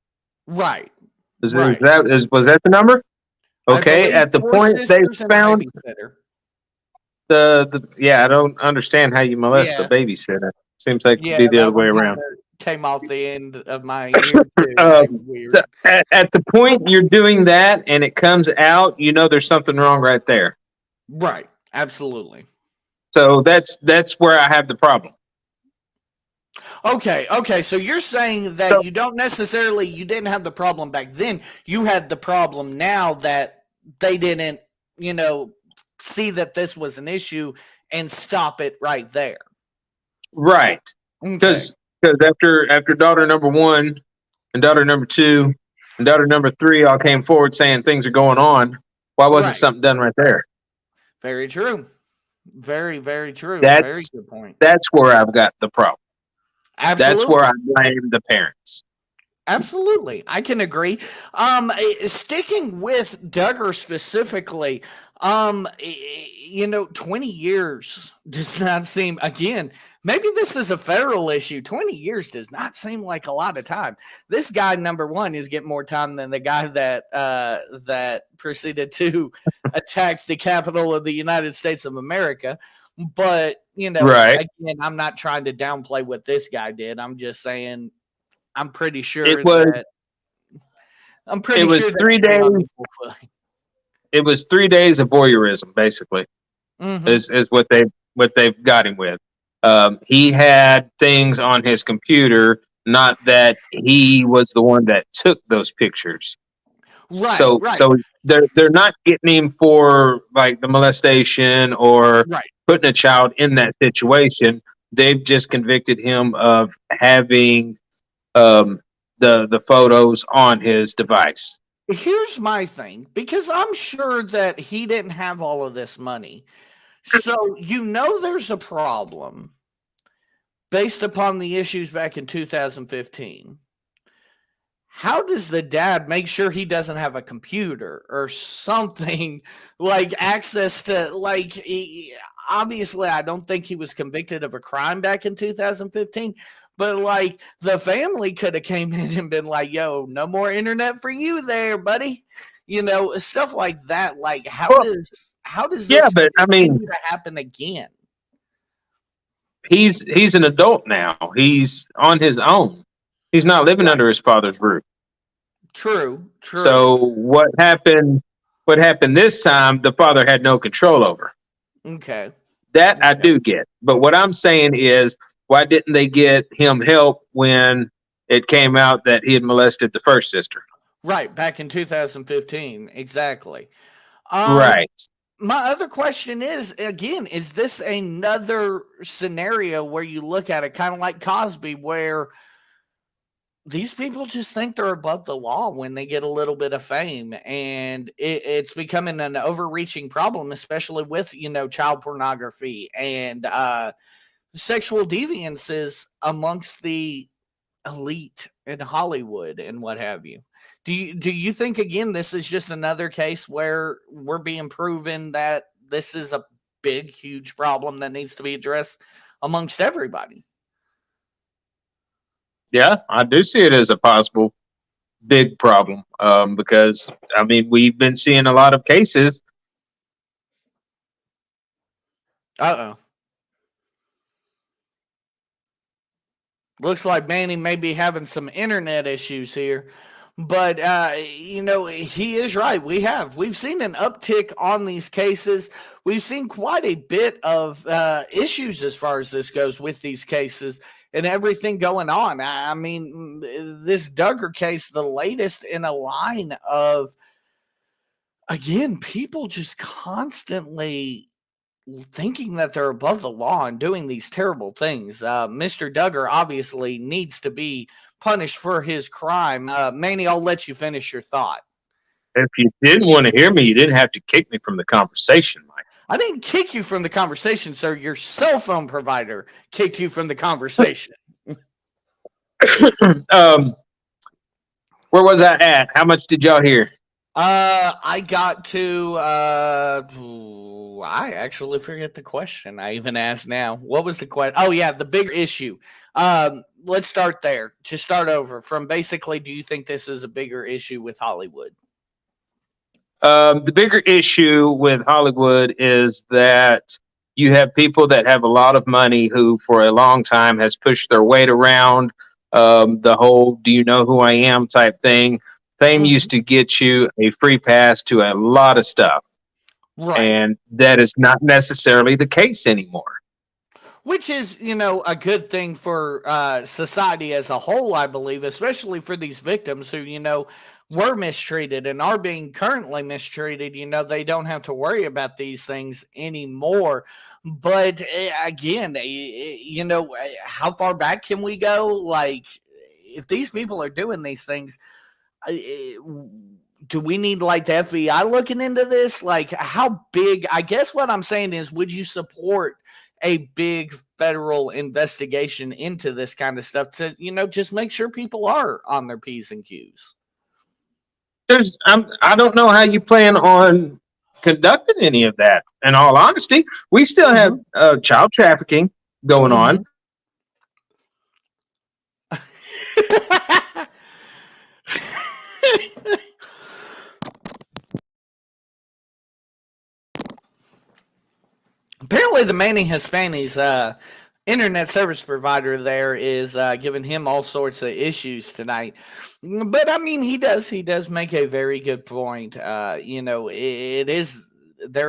Right. Was that the number? Okay, at the point they found I don't understand how you molest a babysitter. Seems like it'd be the other way around. came off the end of my ear too. Weird. So at the point you're doing that and it comes out, you know there's something wrong right there. Right. Absolutely. So that's where I have the problem. Okay. So you're saying that you didn't have the problem back then. You had the problem now that they didn't, see that this was an issue and stop it right there. Right. Because after daughter number 1 and daughter number 2 and daughter number 3 all came forward saying things are going on, why wasn't something done right there? Very true. Very, very true. That's very good point. That's where I've got the problem. Absolutely. That's where I blame the parents. Absolutely. I can agree. Sticking with Duggar specifically, 20 years does not seem, again, maybe this is a federal issue. 20 years does not seem like a lot of time. This guy, number one, is getting more time than the guy that proceeded to attack the Capitol of the United States of America. But, again, I'm not trying to downplay what this guy did. I'm just saying I'm pretty sure it was 3 days. It was 3 days of voyeurism, basically, is what they've got him with. He had things on his computer, not that he was the one that took those pictures. Right. So they're not getting him for like the molestation or putting a child in that situation. They've just convicted him of having the photos on his device. Here's my thing, because I'm sure that he didn't have all of this money. So, there's a problem based upon the issues back in 2015. How does the dad make sure he doesn't have a computer or something like access to, obviously, I don't think he was convicted of a crime back in 2015. But the family could have came in and been like, "Yo, no more internet for you there, buddy." Stuff like that. How does this continue to happen again? He's an adult now. He's on his own. He's not living under his father's roof. True. So what happened this time, the father had no control over. Okay. That I do get. But what I'm saying is, why didn't they get him help when it came out that he had molested the first sister? Right, back in 2015. Exactly. Right. My other question is, again, is this another scenario where you look at it kind of like Cosby, where these people just think they're above the law when they get a little bit of fame, and it's becoming an overreaching problem, especially with, child pornography and sexual deviances amongst the elite in Hollywood and what have you. Do you think, again, this is just another case where we're being proven that this is a big, huge problem that needs to be addressed amongst everybody? Yeah, I do see it as a possible big problem because, we've been seeing a lot of cases. Uh-oh. Looks like Manny may be having some internet issues here. But, he is right. We've seen an uptick on these cases. We've seen quite a bit of issues as far as this goes with these cases and everything going on. This Duggar case, the latest in a line of, again, people just constantly thinking that they're above the law and doing these terrible things. Mr. Duggar obviously needs to be punished for his crime. Manny, I'll let you finish your thought. If you didn't want to hear me, you didn't have to kick me from the conversation, Mike. I didn't kick you from the conversation, sir. Your cell phone provider kicked you from the conversation. Where was I at? How much did y'all hear? I got to I actually forget the question I even asked now. What was the question? Oh yeah, the bigger issue. Let's start there. To start over from basically, do you think this is a bigger issue with Hollywood? The bigger issue with Hollywood is that you have people that have a lot of money who for a long time has pushed their weight around the whole "Do you know who I am?" type thing. Fame used to get you a free pass to a lot of stuff, and that is not necessarily the case anymore. Which is, a good thing for society as a whole, I believe, especially for these victims who, were mistreated and are being currently mistreated. They don't have to worry about these things anymore. But again, how far back can we go? Like, if these people are doing these things, do we need like the FBI looking into this? Like, how big? I guess what I'm saying is, would you support a big federal investigation into this kind of stuff to, just make sure people are on their P's and Q's? I don't know how you plan on conducting any of that. In all honesty, we still have child trafficking going on. Apparently, the Manny Hispani's internet service provider there is giving him all sorts of issues tonight. But I mean, he does make a very good point. There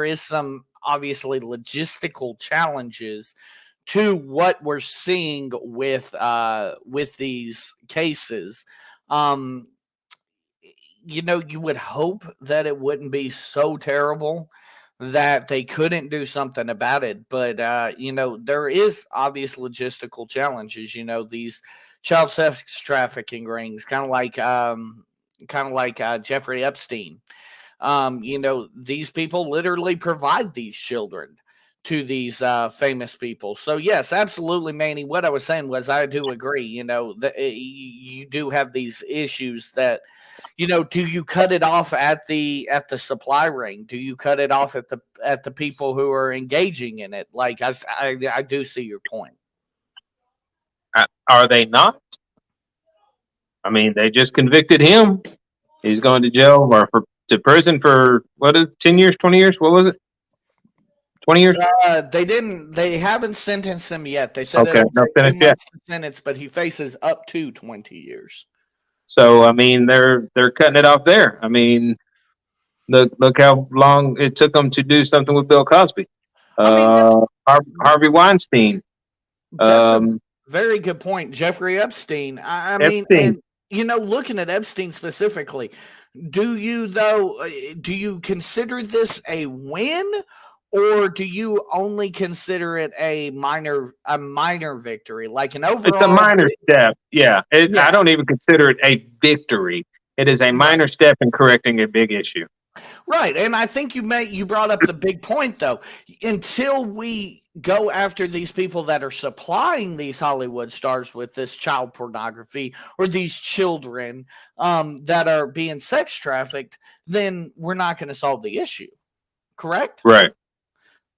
is some obviously logistical challenges to what we're seeing with these cases. You would hope that it wouldn't be so terrible that they couldn't do something about it. But, there is obvious logistical challenges, these child sex trafficking rings, kind of like Jeffrey Epstein. These people literally provide these children to these famous people. So yes, absolutely, Manny. What I was saying was, I do agree, that you do have these issues that, do you cut it off at the supply ring? Do you cut it off at the people who are engaging in it? Like, I do see your point. Are they not? I mean, they just convicted him. He's going to jail or to prison for 10 years, 20 years? What was it? 20 years? They haven't sentenced him yet. They said okay, no sentence yet. Sentence, but he faces up to 20 years. So I mean, they're cutting it off there. I mean, look how long it took them to do something with Bill Cosby, Harvey Weinstein. That's a very good point, Jeffrey Epstein. I mean, and, looking at Epstein specifically, do you consider this a win? Or do you only consider it a minor victory, like an overall? It's a minor step. Yeah. I don't even consider it a victory. It is a minor step in correcting a big issue. Right, and I think you brought up the big point though. Until we go after these people that are supplying these Hollywood stars with this child pornography or these children that are being sex trafficked, then we're not going to solve the issue. Correct? Right.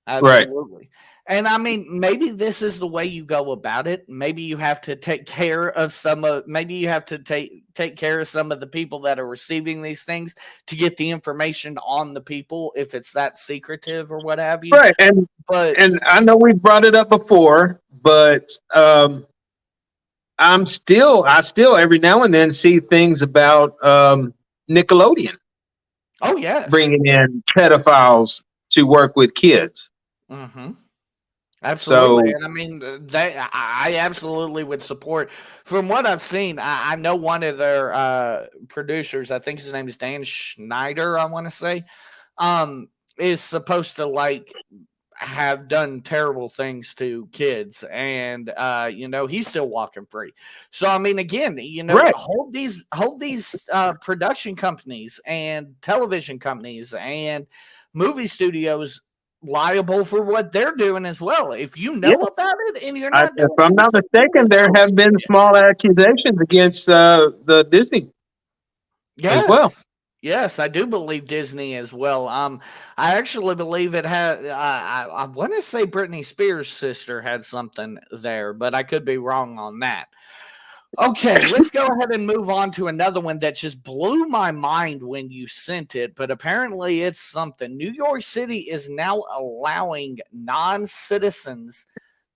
Absolutely. Right. And I mean, maybe this is the way you go about it. Maybe you have to take care of some of take care of some of the people that are receiving these things to get the information on the people if it's that secretive or what have you. Right. And I know we've brought it up before, but I still every now and then see things about Nickelodeon. Oh yes. Bringing in pedophiles to work with kids. Mm-hmm. Absolutely. So, and I mean, I absolutely would support. From what I've seen, I know one of their producers, I think his name is Dan Schneider, I want to say, is supposed to have done terrible things to kids, and he's still walking free. So I mean, again, right. hold these production companies and television companies and movie studios liable for what they're doing as well. If you know about it and you're not if I'm not mistaken, there have been small accusations against the Disney as well. Yes, I do believe Disney as well. I actually believe it had. I want to say Britney Spears' sister had something there, but I could be wrong on that. Okay, let's go ahead and move on to another one that just blew my mind when you sent it, but apparently it's something. New York City is now allowing non-citizens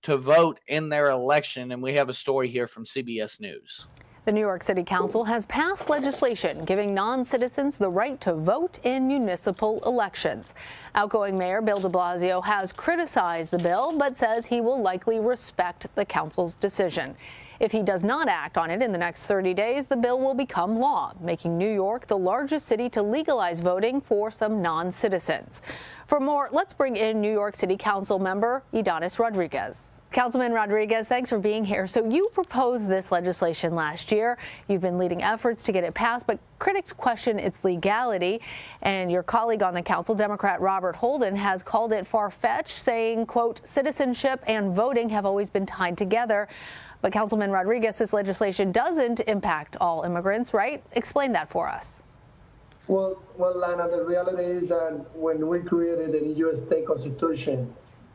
to vote in their election. And we have a story here from CBS News. The New York City Council has passed legislation giving non-citizens the right to vote in municipal elections. Outgoing Mayor Bill de Blasio has criticized the bill, but says he will likely respect the council's decision. If he does not act on it in the next 30 days, the bill will become law, making New York the largest city to legalize voting for some non-citizens. For more, let's bring in New York City Council member Ydanis Rodriguez. Councilman Rodriguez, thanks for being here. So you proposed this legislation last year. You've been leading efforts to get it passed, but critics question its legality. And your colleague on the council, Democrat Robert Holden, has called it far-fetched, saying, quote, citizenship and voting have always been tied together. But Councilman Rodriguez, this legislation doesn't impact all immigrants, right? Explain that for us. Well, Lana, the reality is that when we created the U.S. state constitution,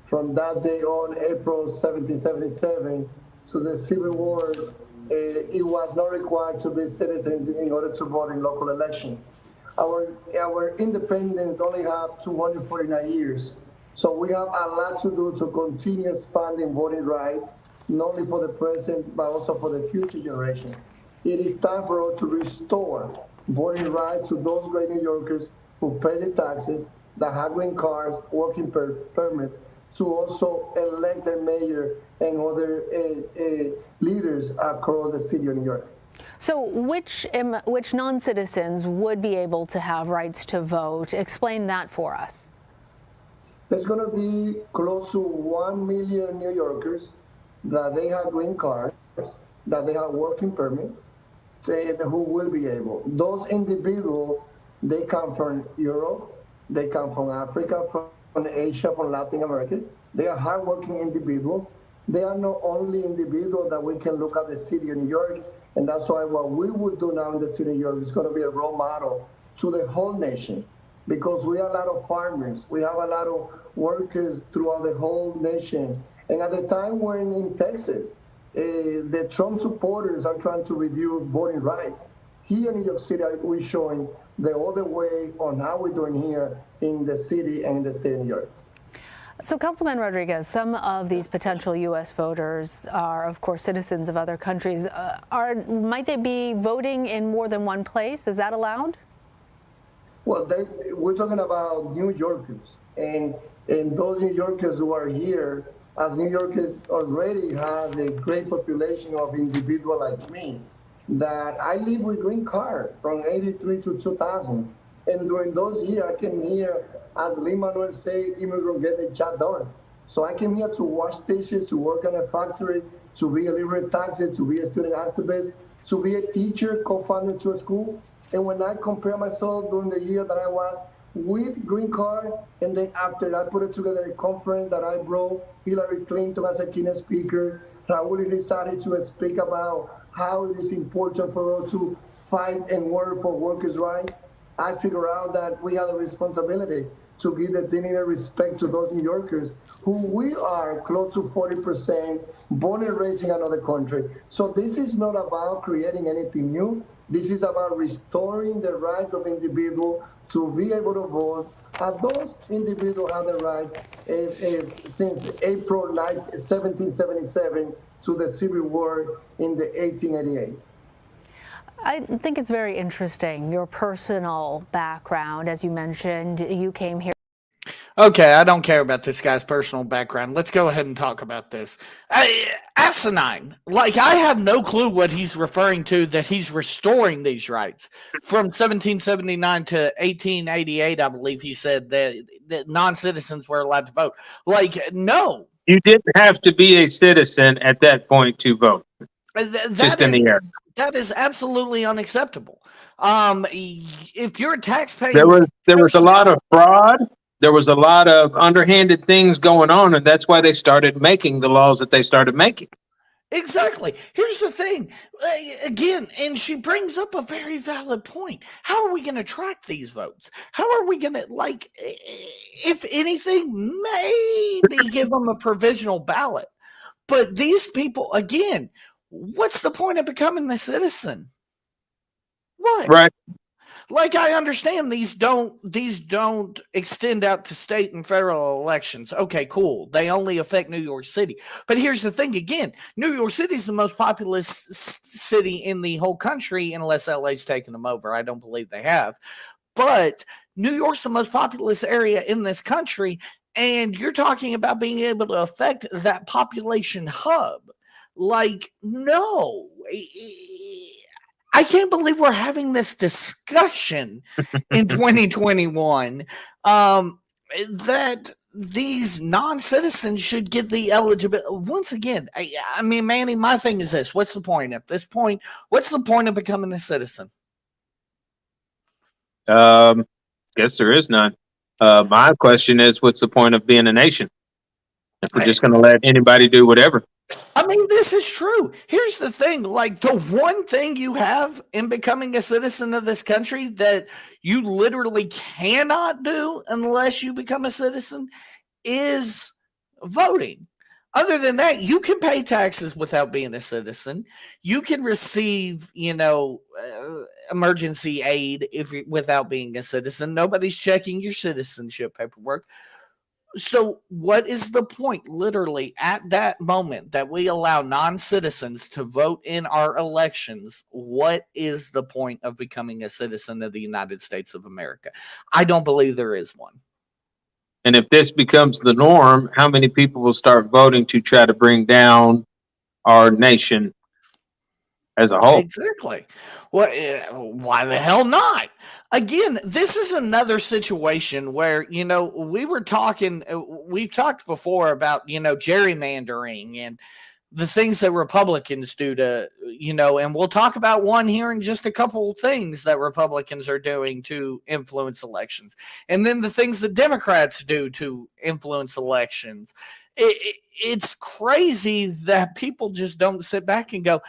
from that day on, April 1777, to the Civil War, it was not required to be citizens in order to vote in local elections. Our independence only have 249 years. So we have a lot to do to continue expanding voting rights, not only for the present, but also for the future generation. It is time for us to restore voting rights to those great New Yorkers who pay the taxes, that have green cards, working permits, to also elect their mayor and other leaders across the city of New York. So which non-citizens would be able to have rights to vote? Explain that for us. There's going to be close to 1 million New Yorkers that they have green cards, that they have working permits, who will be able. Those individuals, they come from Europe, they come from Africa, from Asia, from Latin America. They are hardworking individuals. They are not only individuals that we can look at the city of New York, and that's why what we will do now in the city of New York is going to be a role model to the whole nation, because we have a lot of farmers, we have a lot of workers throughout the whole nation. And at the time when in Texas, the Trump supporters are trying to reduce voting rights, here in New York City, we're showing the other way on how we're doing here in the city and in the state of New York. So, Councilman Rodriguez, some of these potential U.S. voters are, of course, citizens of other countries. Might they be voting in more than one place? Is that allowed? Well, we're talking about New Yorkers, and those New Yorkers who are here, as New Yorkers already have a great population of individuals like me, that I live with green card from 83 to 2000. And during those years, I came here, as Lin-Manuel say, immigrant get the job done. So I came here to wash dishes, to work in a factory, to be a liberal taxi, to be a student activist, to be a teacher, co-founder to a school. And when I compare myself during the year that I was with green card, and then after I put it together a conference that I brought Hillary Clinton as a keynote speaker, Raul decided to speak about how it is important for us to fight and work for workers' rights. I figured out that we have a responsibility to give the dignity and respect to those New Yorkers who we are close to 40% born and raised in another country. So this is not about creating anything new. This is about restoring the rights of individuals to be able to vote. And those individuals have the right since April 9, 1777 to the Civil War in the 1888. I think it's very interesting, your personal background. As you mentioned, you came here. Okay, I don't care about this guy's personal background. Let's go ahead and talk about this. Asinine. Like, I have no clue what he's referring to, that he's restoring these rights. From 1779 to 1888, I believe he said that non-citizens were allowed to vote. Like, no. You didn't have to be a citizen at that point to vote. Just in the air. That is absolutely unacceptable. If you're a taxpayer, there was a lot of fraud. There was a lot of underhanded things going on, and that's why they started making the laws that they started making. Exactly. Here's the thing. Again, and she brings up a very valid point. How are we going to track these votes? How are we going to, like, if anything, maybe give them a provisional ballot? But these people, again, what's the point of becoming a citizen? What? Right. Like, I understand these don't extend out to state and federal elections. Okay, cool. They only affect New York City. But here's the thing again. New York City is the most populous city in the whole country, unless LA's taken them over. I don't believe they have. But New York's the most populous area in this country, and you're talking about being able to affect that population hub. Like, no. I can't believe we're having this discussion in 2021 that these non-citizens should get the eligibility. Once again, I mean, Manny, my thing is this. What's the point at this point? What's the point of becoming a citizen? Guess there is none. My question is, what's the point of being a nation if we're just going to let anybody do whatever? I mean, this is true. Here's the thing. Like, the one thing you have in becoming a citizen of this country that you literally cannot do unless you become a citizen is voting. Other than that, you can pay taxes without being a citizen. You can receive, emergency aid without being a citizen. Nobody's checking your citizenship paperwork. So what is the point, literally, at that moment that we allow non-citizens to vote in our elections? What is the point of becoming a citizen of the United States of America? I don't believe there is one. And if this becomes the norm, how many people will start voting to try to bring down our nation as a whole? Exactly. Well, why the hell not? Again, this is another situation where, we've talked before about, gerrymandering and the things that Republicans do to, and we'll talk about one here in just a couple of things that Republicans are doing to influence elections. And then the things that Democrats do to influence elections. It's crazy that people just don't sit back and go,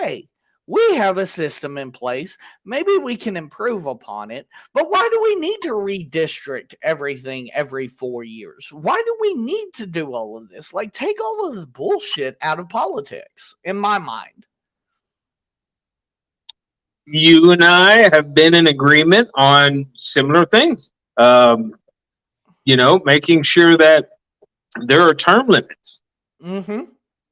hey, we have a system in place. Maybe we can improve upon it. But why do we need to redistrict everything every 4 years? Why do we need to do all of this? Like, take all of this bullshit out of politics, in my mind. You and I have been in agreement on similar things. Making sure that there are term limits.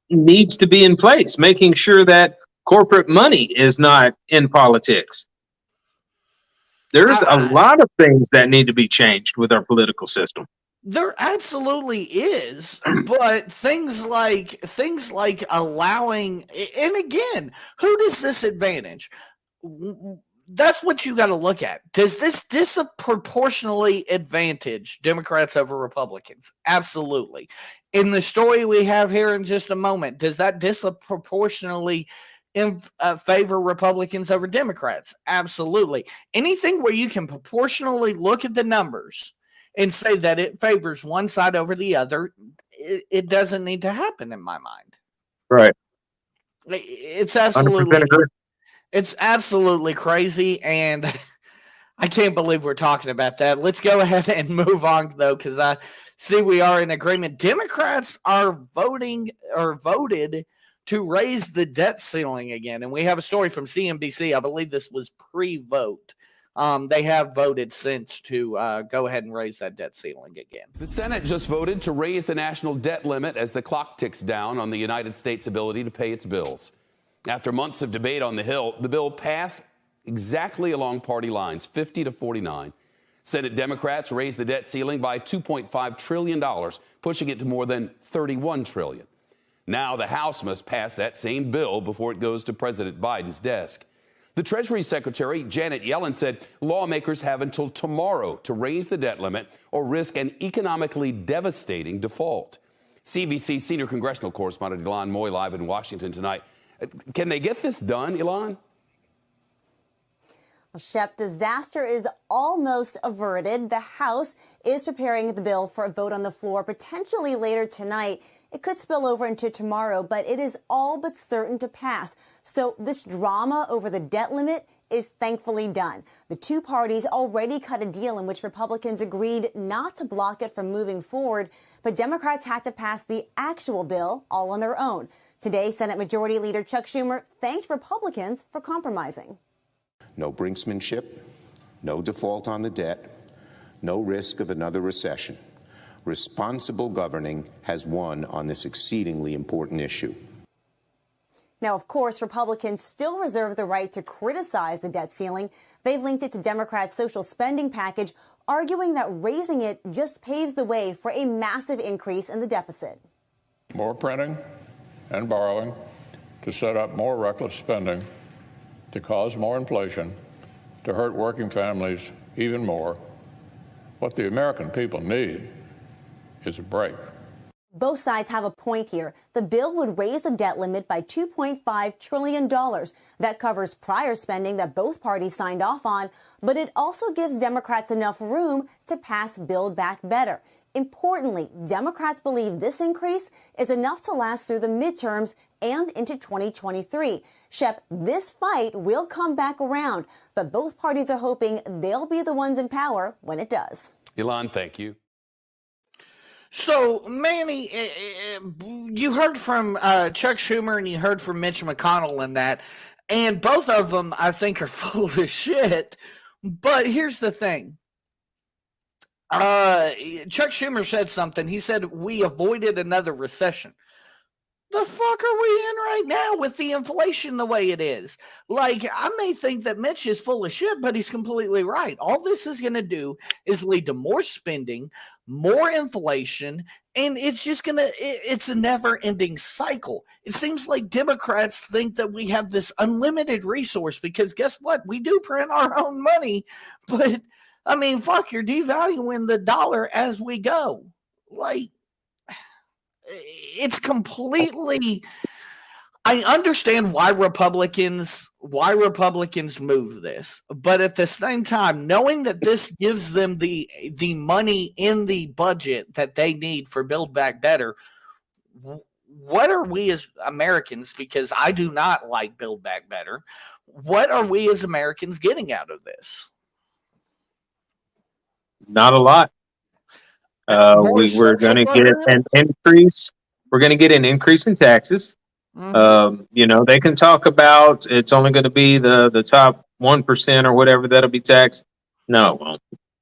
Needs to be in place. Making sure that corporate money is not in politics. There's a lot of things that need to be changed with our political system. There absolutely is, but things like allowing, and again, who does this advantage? That's what you got to look at. Does this disproportionately advantage Democrats over Republicans? Absolutely. In the story we have here in just a moment, does that disproportionately favor Republicans over Democrats? Absolutely. Anything where you can proportionally look at the numbers and say that it favors one side over the other, it doesn't need to happen in my mind. Right. It's absolutely crazy, and I can't believe we're talking about that. Let's go ahead and move on, though, because I see we are in agreement. Democrats are voted to raise the debt ceiling again. And we have a story from CNBC. I believe this was pre-vote. They have voted since to go ahead and raise that debt ceiling again. The Senate just voted to raise the national debt limit as the clock ticks down on the United States' ability to pay its bills. After months of debate on the Hill, the bill passed exactly along party lines, 50-49. Senate Democrats raised the debt ceiling by $2.5 trillion, pushing it to more than $31 trillion. Now the House must pass that same bill before it goes to President Biden's desk. The Treasury Secretary, Janet Yellen, said lawmakers have until tomorrow to raise the debt limit or risk an economically devastating default. CBC senior congressional correspondent Ilan Moy live in Washington tonight. Can they get this done, Ilan? Well, Shep, disaster is almost averted. The House is preparing the bill for a vote on the floor potentially later tonight. It could spill over into tomorrow, but it is all but certain to pass. So this drama over the debt limit is thankfully done. The two parties already cut a deal in which Republicans agreed not to block it from moving forward, but Democrats had to pass the actual bill all on their own. Today, Senate Majority Leader Chuck Schumer thanked Republicans for compromising. No brinksmanship, no default on the debt, no risk of another recession. Responsible governing has won on this exceedingly important issue. Now, of course, Republicans still reserve the right to criticize the debt ceiling. They've linked it to Democrats' social spending package, arguing that raising it just paves the way for a massive increase in the deficit. More printing and borrowing to set up more reckless spending, to cause more inflation, to hurt working families even more. What the American people need is a break. Both sides have a point here. The bill would raise the debt limit by $2.5 trillion. That covers prior spending that both parties signed off on, but it also gives Democrats enough room to pass Build Back Better. Importantly, Democrats believe this increase is enough to last through the midterms and into 2023. Shep, this fight will come back around, but both parties are hoping they'll be the ones in power when it does. Elon, thank you. So, Manny, you heard from Chuck Schumer and you heard from Mitch McConnell in that, and both of them, I think, are full of shit. But here's the thing. Chuck Schumer said something. He said, we avoided another recession. The fuck are we in right now with the inflation the way it is? Like, I may think that Mitch is full of shit, but he's completely right. All this is going to do is lead to more spending, more inflation, and it's just going to, it's a never ending cycle. It seems like Democrats think that we have this unlimited resource because guess what? We do print our own money, but I mean, fuck, you're devaluing the dollar as we go. Like, it's completely, I understand why Republicans move this, but at the same time, knowing that this gives them the money in the budget that they need for Build Back Better, what are we as Americans, because I do not like Build Back Better, what are we as Americans getting out of this? Not a lot. We're going to get an increase. We're going to get an increase in taxes. Mm-hmm. You know, they can talk about it's only going to be the top 1% or whatever that'll be taxed. No, it won't.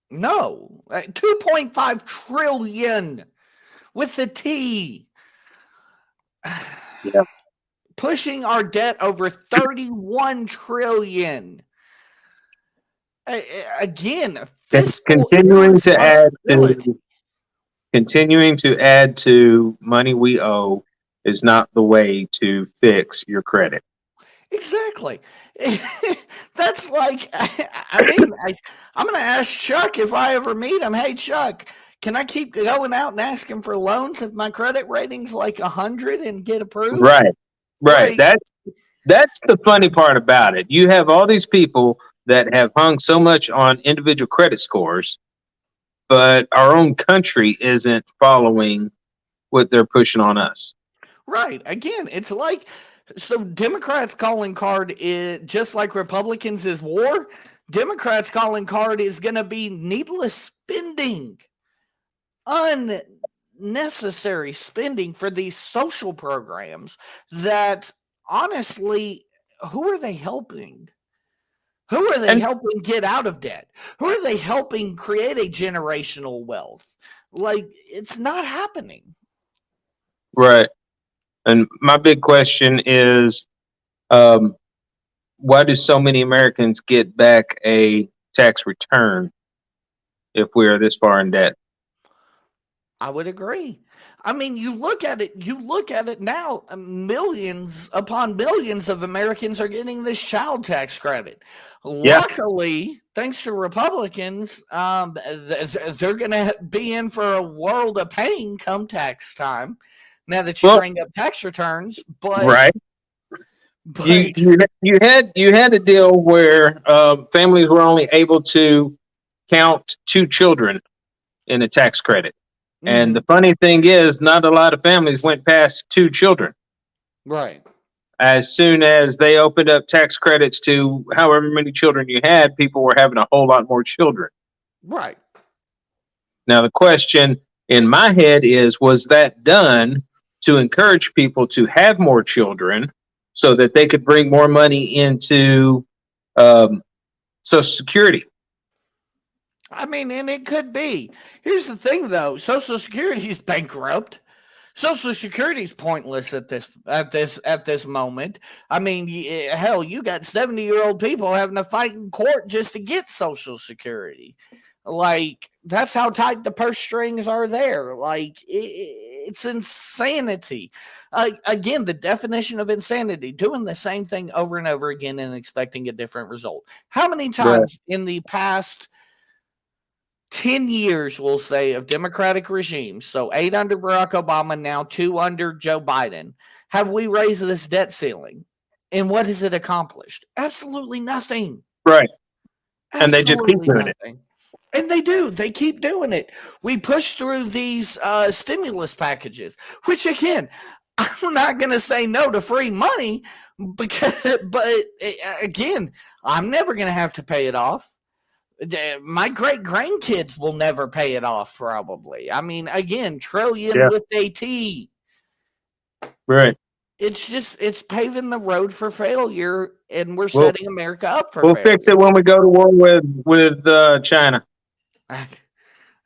No, 2.5 trillion with the T. Yeah. Pushing our debt over 31 trillion. Again, continuing to add to money we owe is not the way to fix your credit. Exactly. That's like, I mean, I'm going to ask Chuck if I ever meet him. Hey, Chuck, can I keep going out and asking for loans if my credit rating's like 100 and get approved? Right. That's the funny part about it. You have all these people that have hung so much on individual credit scores, but our own country isn't following what they're pushing on us. Right. Again, it's like, so Democrats calling card is just like Republicans is war. Democrats calling card is going to be needless spending, unnecessary spending for these social programs that honestly, who are they helping? Who are they helping get out of debt? Who are they helping create a generational wealth? Like, it's not happening. Right. And my big question is, why do so many Americans get back a tax return if we are this far in debt? I would agree. I mean, you look at it now, millions upon millions of Americans are getting this child tax credit. Yeah. Luckily, thanks to Republicans, they're going to be in for a world of pain come tax time. Now that you bring up tax returns, but right, but you had a deal where families were only able to count 2 children in a tax credit. And the funny thing is, not a lot of families went past 2 children. Right. As soon as they opened up tax credits to however many children you had, people were having a whole lot more children. Right. Now, the question in my head is, was that done to encourage people to have more children so that they could bring more money into Social Security? I mean, and it could be. Here's the thing, though: Social Security is bankrupt. Social Security is pointless at this moment. I mean, hell, you got 70-year-old people having to fight in court just to get Social Security. Like, that's how tight the purse strings are there. Like, it's insanity. Again, the definition of insanity: doing the same thing over and over again and expecting a different result. How many times in the past 10 years, we'll say, of Democratic regimes, so 8 under Barack Obama, now 2 under Joe Biden, have we raised this debt ceiling? And what has it accomplished? Absolutely nothing. Right. Absolutely and they just keep doing nothing. And they do. They keep doing it. We push through these stimulus packages, which, again, I'm not going to say no to free money, but again, I'm never going to have to pay it off. My great grandkids will never pay it off, probably. I mean, again, trillion with a T. Right. It's paving the road for failure, and we're setting America up for failure. We'll fix it when we go to war with China.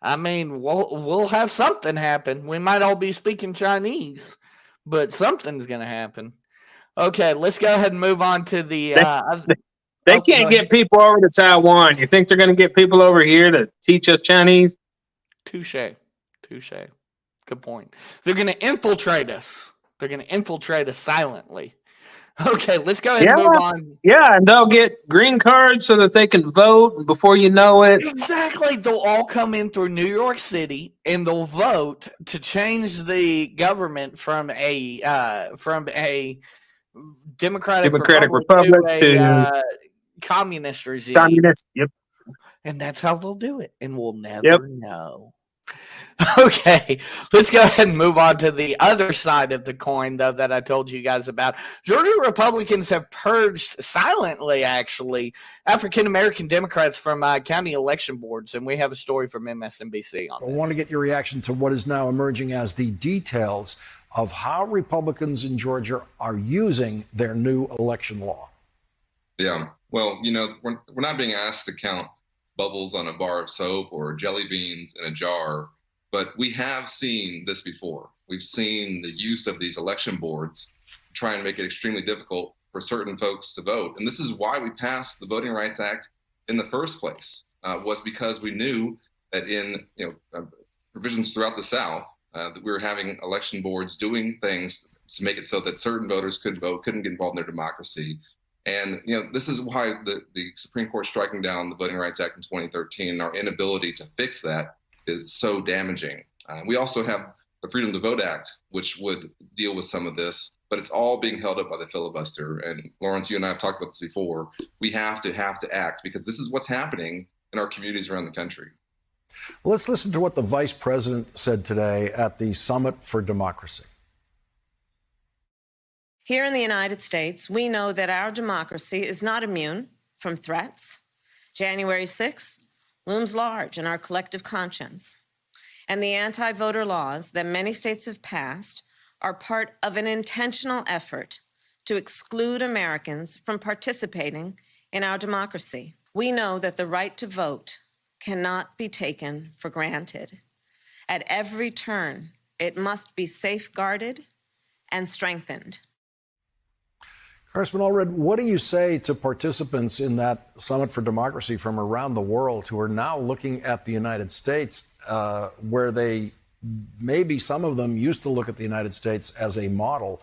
I mean, we'll have something happen. We might all be speaking Chinese, but something's going to happen. Okay, let's go ahead and move on to the... They can't get people over to Taiwan. You think they're going to get people over here to teach us Chinese? Touche. Good point. They're going to infiltrate us. They're going to infiltrate us silently. Okay, let's go ahead and move on. Yeah, and they'll get green cards so that they can vote, and before you know it. Exactly. They'll all come in through New York City, and they'll vote to change the government from a Democratic Republic to communist regime. Communist, yep. And that's how they'll do it. And we'll never know. Okay, let's go ahead and move on to the other side of the coin, though, that I told you guys about. Georgia Republicans have purged silently, actually, African-American Democrats from county election boards. And we have a story from MSNBC on this. I want to get your reaction to what is now emerging as the details of how Republicans in Georgia are using their new election law. Yeah, well, we're not being asked to count bubbles on a bar of soap or jelly beans in a jar, but we have seen this before. We've seen the use of these election boards to try and make it extremely difficult for certain folks to vote. And this is why we passed the Voting Rights Act in the first place, was because we knew that in provisions throughout the South, that we were having election boards doing things to make it so that certain voters could vote, couldn't get involved in their democracy. And this is why the Supreme Court striking down the Voting Rights Act in 2013, and our inability to fix that is so damaging. We also have the Freedom to Vote Act, which would deal with some of this, but it's all being held up by the filibuster. And Lawrence, you and I have talked about this before. We have to act, because this is what's happening in our communities around the country. Let's listen to what the vice president said today at the Summit for Democracy. Here in the United States, we know that our democracy is not immune from threats. January 6th looms large in our collective conscience. And the anti-voter laws that many states have passed are part of an intentional effort to exclude Americans from participating in our democracy. We know that the right to vote cannot be taken for granted. At every turn, it must be safeguarded and strengthened. Congressman Allred, what do you say to participants in that Summit for Democracy from around the world who are now looking at the United States, where they maybe some of them used to look at the United States as a model?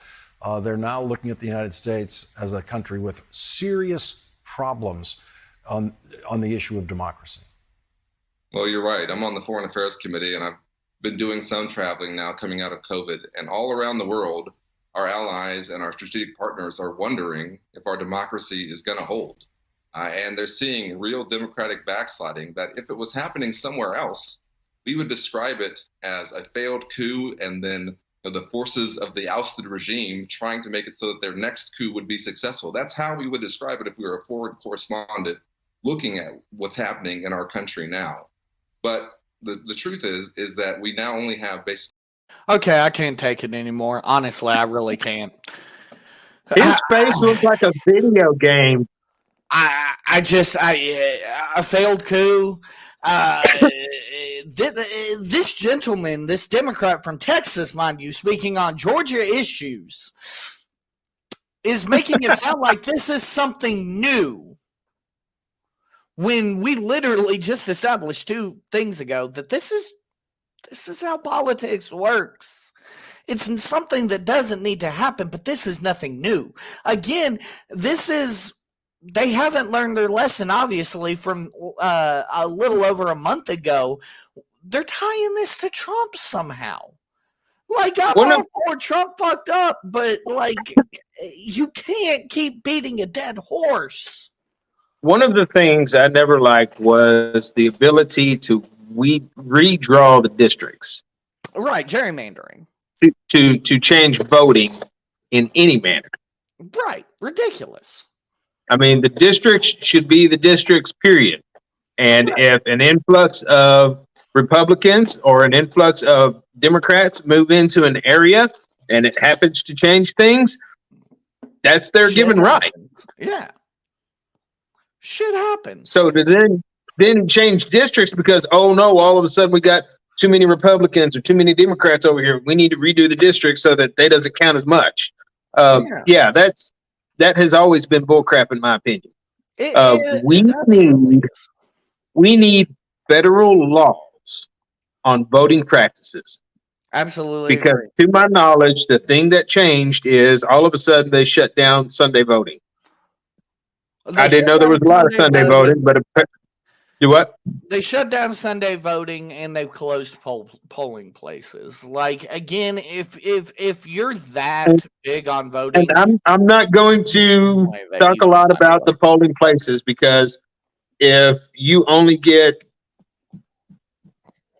They're now looking at the United States as a country with serious problems on the issue of democracy. Well, you're right. I'm on the Foreign Affairs Committee, and I've been doing some traveling now coming out of COVID. And all around the world, our allies and our strategic partners are wondering if our democracy is going to hold. And they're seeing real democratic backsliding that if it was happening somewhere else, we would describe it as a failed coup, and then the forces of the ousted regime trying to make it so that their next coup would be successful. That's how we would describe it if we were a foreign correspondent looking at what's happening in our country now. But the truth is that we now only have basically... Okay, I can't take it anymore. Honestly, I really can't. His face looks like a video game. A failed coup. This gentleman, this Democrat from Texas, mind you, speaking on Georgia issues, is making it sound like this is something new, when we literally just established 2 things ago that this is how politics works. It's something that doesn't need to happen, but this is nothing new. Again, they haven't learned their lesson, obviously, from a little over a month ago. They're tying this to Trump somehow. Like, I'm all for Trump fucked up, but, like, you can't keep beating a dead horse. One of the things I never liked was the ability to redraw the districts. Right, gerrymandering. To change voting in any manner. Right, ridiculous. I mean, the districts should be the districts, period. And if an influx of Republicans or an influx of Democrats move into an area and it happens to change things, that's their given right. Yeah. Shit happens. So to then change districts because, oh no, all of a sudden we got too many Republicans or too many Democrats over here. We need to redo the district so that they doesn't count as much. That has always been bullcrap in my opinion. We need federal laws on voting practices. Absolutely. Because to my knowledge, the thing that changed is all of a sudden they shut down Sunday voting. I didn't know there was a lot of Sunday voting, but do what? They shut down Sunday voting and they closed polling places. Like, again, if you're that big on voting, and I'm not going to talk a lot about the polling places because if you only get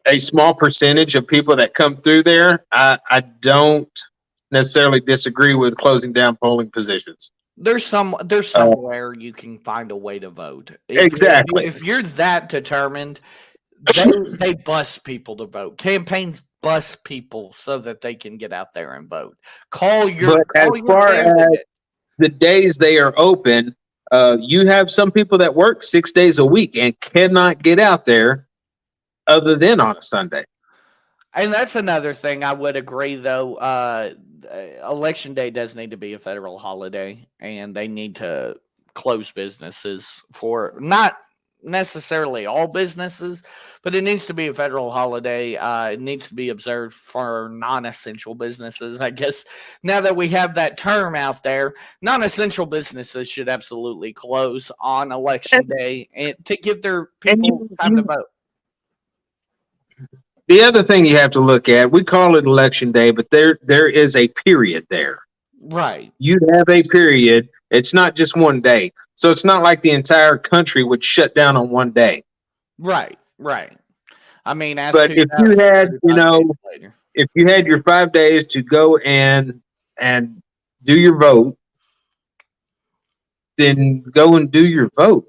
a small percentage of people that come through there, I don't necessarily disagree with closing down polling positions. There's somewhere you can find a way to vote. Exactly. If you're that determined, they bust people to vote. Campaigns bust people so that they can get out there and vote. As far as the days they are open, you have some people that work 6 days a week and cannot get out there other than on a Sunday. And that's another thing I would agree, though. Election Day does need to be a federal holiday, and they need to close businesses for not necessarily all businesses, but it needs to be a federal holiday. It needs to be observed for non-essential businesses. I guess now that we have that term out there, non-essential businesses should absolutely close on Election Day and to give their people time to vote. The other thing you have to look at, we call it Election Day, but there is a period there. Right. You have a period. It's not just one day. So it's not like the entire country would shut down on one day. Right. I mean, but if you had, if you had your 5 days to go and do your vote, then go and do your vote.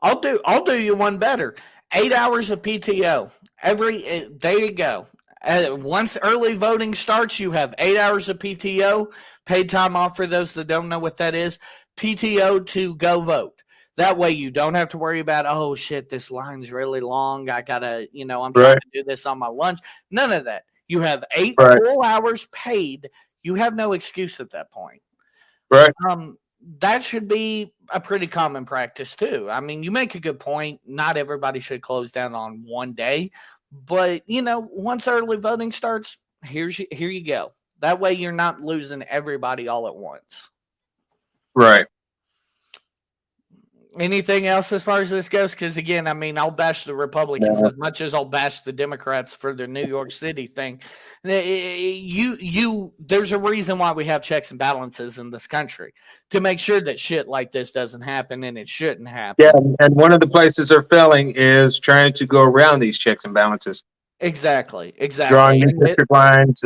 I'll do you one better. 8 hours of PTO. There you go. Once early voting starts, you have 8 hours of PTO, paid time off for those that don't know what that is, PTO to go vote. That way you don't have to worry about, oh shit, this line's really long. I gotta, I'm trying to do this on my lunch. None of that. You have 8 full hours paid. You have no excuse at that point. Right. That should be a pretty common practice too. I mean, you make a good point. Not everybody should close down on one day, but once early voting starts, here you go. That way you're not losing everybody all at once. Right. Anything else as far as this goes? Because again, I mean, I'll bash the Republicans as much as I'll bash the Democrats for their New York City thing. There's a reason why we have checks and balances in this country to make sure that shit like this doesn't happen, and it shouldn't happen. Yeah, and one of the places they're failing is trying to go around these checks and balances. Exactly. Drawing district lines,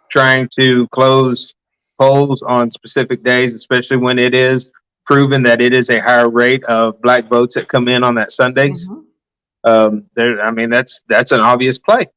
trying to close polls on specific days, especially when it is proven that it is a higher rate of black votes that come in on that Sundays. Mm-hmm. That's an obvious play.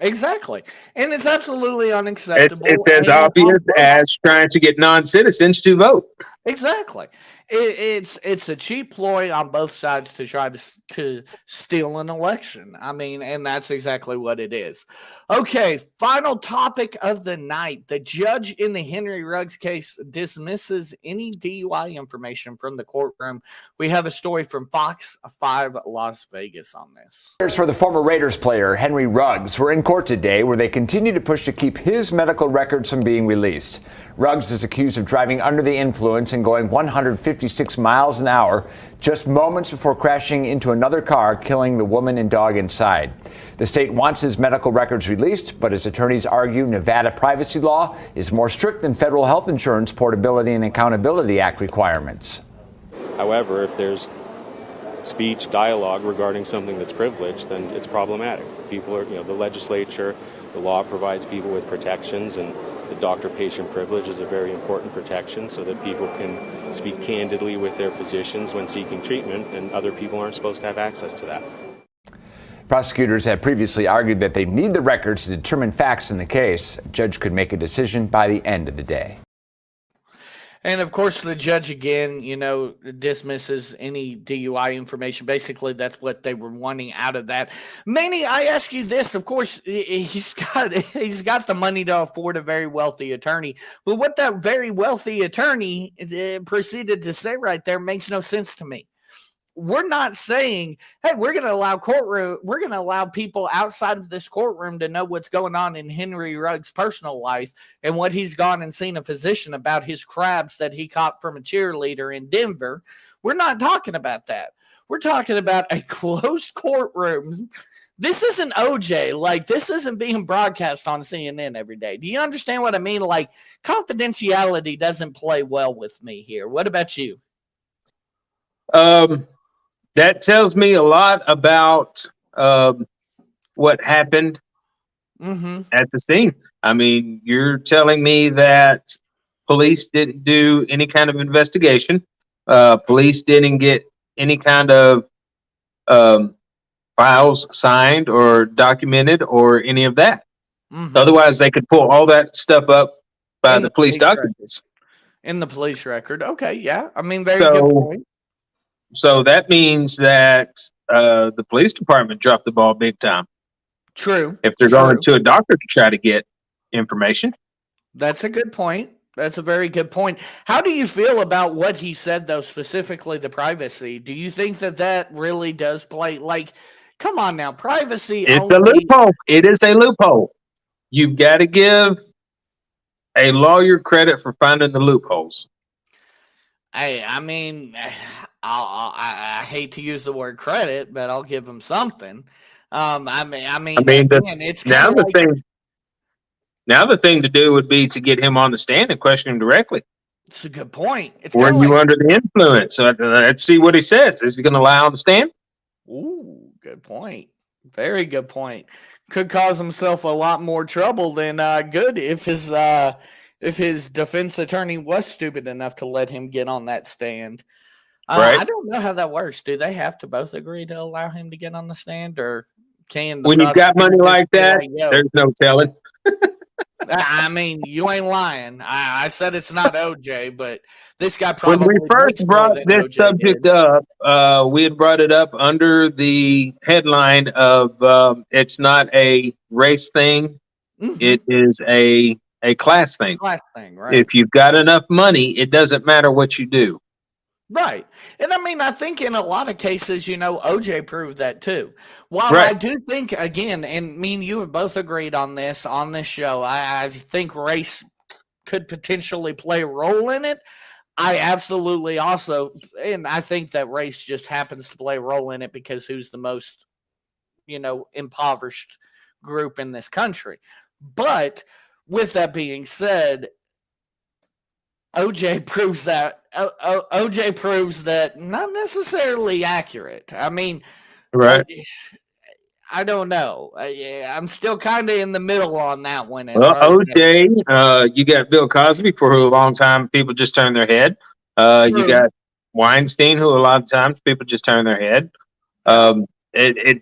Exactly. And it's absolutely unacceptable. It's as obvious as trying to get non-citizens to vote. Exactly. It's a cheap ploy on both sides to try to steal an election. I mean, and that's exactly what it is. Okay, final topic of the night. The judge in the Henry Ruggs case dismisses any DUI information from the courtroom. We have a story from Fox 5 Las Vegas on this. Lawyers for the former Raiders player Henry Ruggs were in court today where they continue to push to keep his medical records from being released. Ruggs is accused of driving under the influence and going 156 miles an hour just moments before crashing into another car, killing the woman and dog inside. The state wants his medical records released, but his attorneys argue Nevada privacy law is more strict than federal health insurance Portability and Accountability Act requirements. However, if there's speech, dialogue regarding something that's privileged, then it's problematic. People are, the legislature, the law provides people with protections, and the doctor-patient privilege is a very important protection so that people can speak candidly with their physicians when seeking treatment, and other people aren't supposed to have access to that. Prosecutors have previously argued that they need the records to determine facts in the case. A judge could make a decision by the end of the day. And of course, the judge again, dismisses any DUI information. Basically, that's what they were wanting out of that. Manny, I ask you this. Of course, he's got the money to afford a very wealthy attorney. But what that very wealthy attorney proceeded to say right there makes no sense to me. We're not saying, hey, we're going to allow people outside of this courtroom to know what's going on in Henry Ruggs' personal life and what he's gone and seen a physician about his crabs that he caught from a cheerleader in Denver. We're not talking about that. We're talking about a closed courtroom. This isn't OJ. Like, this isn't being broadcast on CNN every day. Do you understand what I mean? Like, confidentiality doesn't play well with me here. What about you? That tells me a lot about what happened at the scene. I mean, you're telling me that police didn't do any kind of investigation. Police didn't get any kind of files signed or documented or any of that. Otherwise, they could pull all that stuff up by the police documents. In the police record. Okay, yeah. I mean, very good point. So that means that the police department dropped the ball big time. True. If they're going to a doctor to try to get information. That's a good point. That's a very good point. How do you feel about what he said, though, specifically the privacy? Do you think that really does play? Like, come on now, privacy. It's a loophole. It is a loophole. You've got to give a lawyer credit for finding the loopholes. I mean, I hate to use the word credit, but I'll give him something. It's now the thing to do would be to get him on the stand and question him directly. It's a good point. Were you under the influence? So let's see what he says. Is he going to lie on the stand? Ooh, good point. Very good point. Could cause himself a lot more trouble than good if his defense attorney was stupid enough to let him get on that stand. Right. I don't know how that works. Do they have to both agree to allow him to get on the stand, or can when you've got money like that, there's no telling. I mean, you ain't lying. I said it's not OJ, but this guy probably. When we first brought this subject up, we had brought it up under the headline of it's not a race thing. It is a class thing. Class thing, right? If you've got enough money, it doesn't matter what you do. Right. And I mean, I think in a lot of cases, OJ proved that too. While Right. I do think, again, and me and you have both agreed on this show, I think race could potentially play a role in it. I absolutely also, and I think that race just happens to play a role in it because who's the most, impoverished group in this country. But with that being said, OJ proves that not necessarily accurate. I mean, right. I don't know. I'm still kind of in the middle on that one. Well, OJ, you got Bill Cosby, for who a long time people just turn their head. You got Weinstein, who a lot of times people just turn their head. It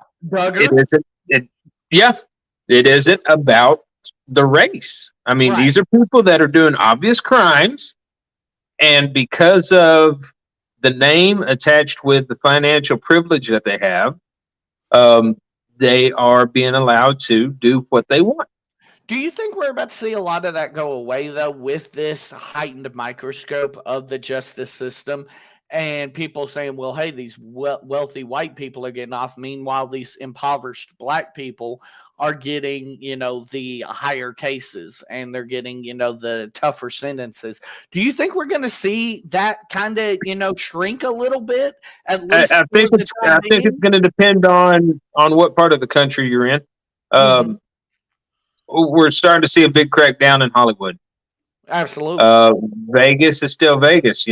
isn't about the race. I mean, these are people that are doing obvious crimes, And because of the name attached with the financial privilege that they have, they are being allowed to do what they want. Do you think we're about to see a lot of that go away, though, with this heightened microscope of the justice system and people saying, well, hey, these wealthy white people are getting off. Meanwhile, these impoverished black people are getting, the higher cases and they're getting, the tougher sentences. Do you think we're going to see that kind of, shrink a little bit? At least I think it's going to depend on what part of the country you're in. We're starting to see a big crackdown in Hollywood. Absolutely. Vegas is still Vegas.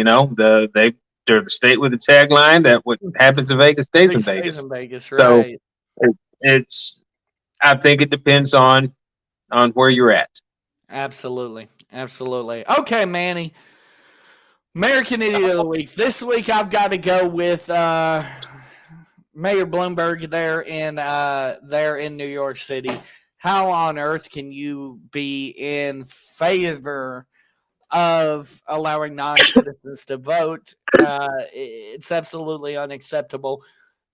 They're the state with the tagline that what happens in Vegas stays in Vegas. Right. So I think it depends on where you're at. Absolutely. Okay, Manny. American Idiot of the Week. This week I've got to go with Mayor Bloomberg there in New York City. How on earth can you be in favor of allowing non-citizens to vote? It's absolutely unacceptable.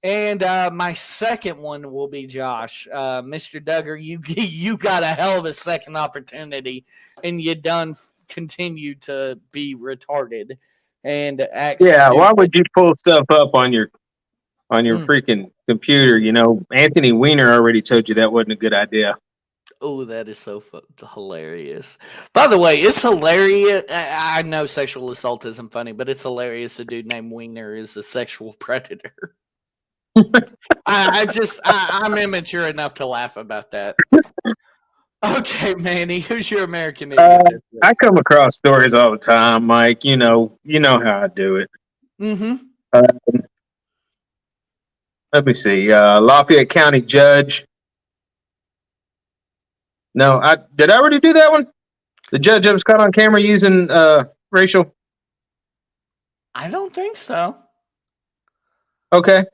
And my second one will be Josh. Mr. Duggar, you got a hell of a second opportunity, and you done continue to be retarded and act stupid. Why would you pull stuff up on your freaking computer? Anthony Weiner already told you that wasn't a good idea. Oh, that is so hilarious. By the way, it's hilarious. I know sexual assault isn't funny, but it's hilarious a dude named Wiener is a sexual predator. I'm immature enough to laugh about that. Okay, Manny, who's your American Idiot? I come across stories all the time, Mike. You know how I do it. Let me see. Lafayette County judge. No, did I already do that one? The judge that was caught on camera using racial. I don't think so. Okay.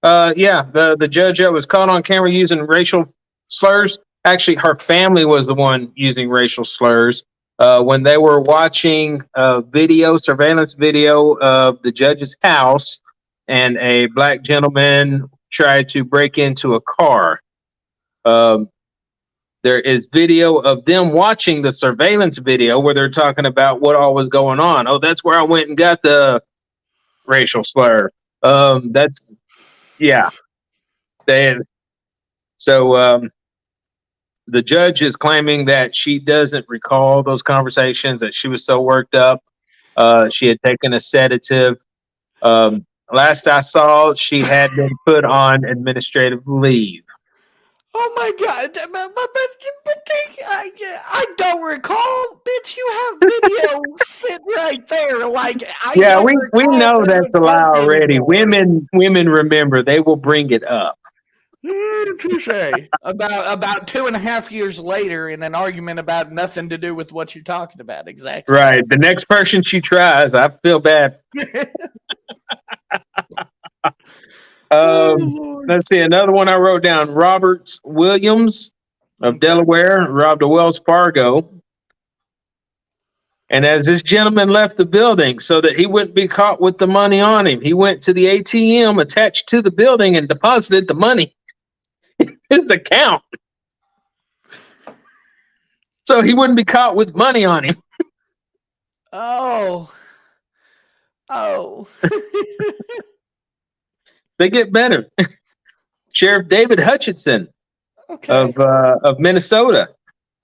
The judge that was caught on camera using racial slurs. Actually, her family was the one using racial slurs when they were watching surveillance video of the judge's house, and a black gentleman tried to break into a car. There is video of them watching the surveillance video where they're talking about what all was going on. Oh, that's where I went and got the racial slur. The judge is claiming that she doesn't recall those conversations, that she was so worked up. She had taken a sedative. Last I saw, she had been put on administrative leave. Oh my God! I don't recall, bitch. You have video sitting right there. We know that's a lie already. Women remember. They will bring it up. Touche. About 2.5 years later, in an argument about nothing to do with what you're talking about. Exactly. Right. The next person she tries, I feel bad. Let's see, another one I wrote down. Robert Williams of Delaware robbed a Wells Fargo. And as this gentleman left the building, so that he wouldn't be caught with the money on him, he went to the ATM attached to the building and deposited the money in his account. So he wouldn't be caught with money on him. Oh. They get better. Sheriff David Hutchinson of Minnesota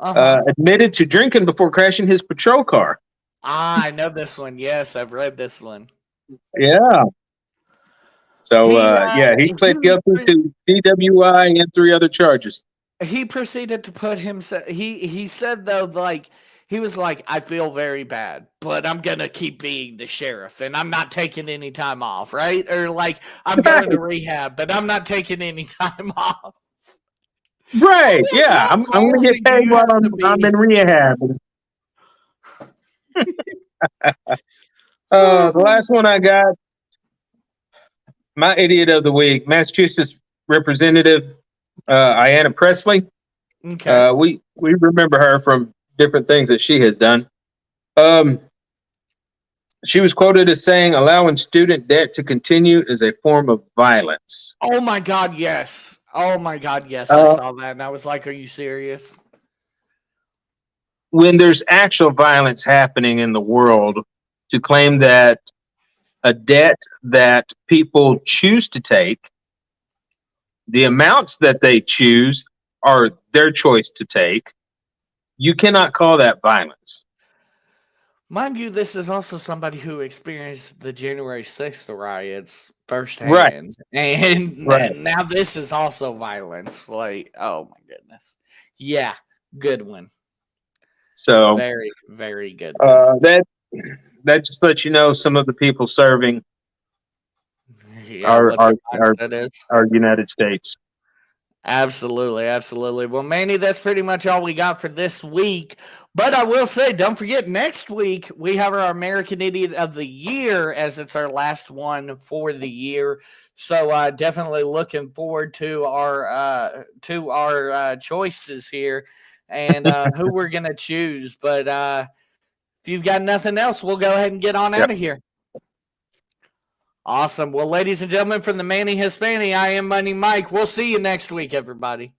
admitted to drinking before crashing his patrol car. I know this one. Yes, I've read this one. Yeah. So, he pled guilty to DWI and 3 other charges. He proceeded to put himself. He said though, he was like, I feel very bad, but I'm going to keep being the sheriff and I'm not taking any time off, right? Or I'm going to rehab, but I'm not taking any time off. Right. Yeah. I'm going to get paid while I'm in rehab. The last one I got, my idiot of the week, Massachusetts Representative Ayanna Pressley. Okay. We remember her from different things that she has done. She was quoted as saying, allowing student debt to continue is a form of violence. Oh my God, yes. Oh my God, yes. I saw that and I was like, are you serious? When there's actual violence happening in the world, to claim that a debt that people choose to take, the amounts that they choose are their choice to take, you cannot call that violence. Mind you, this is also somebody who experienced the January 6th riots firsthand. Right. And Right. now this is also violence. Like, oh my goodness. Yeah, good one. So very, very good one. That just lets you know some of the people serving our United States. Absolutely, absolutely. Well, Manny, that's pretty much all we got for this week. But I will say, don't forget, next week we have our American Idiot of the Year, as it's our last one for the year. So definitely looking forward to our choices here and who we're gonna choose. But if you've got nothing else, we'll go ahead and get on out of here. Awesome. Well, ladies and gentlemen, from the Manny Hispani, I am Money Mike. We'll see you next week, everybody.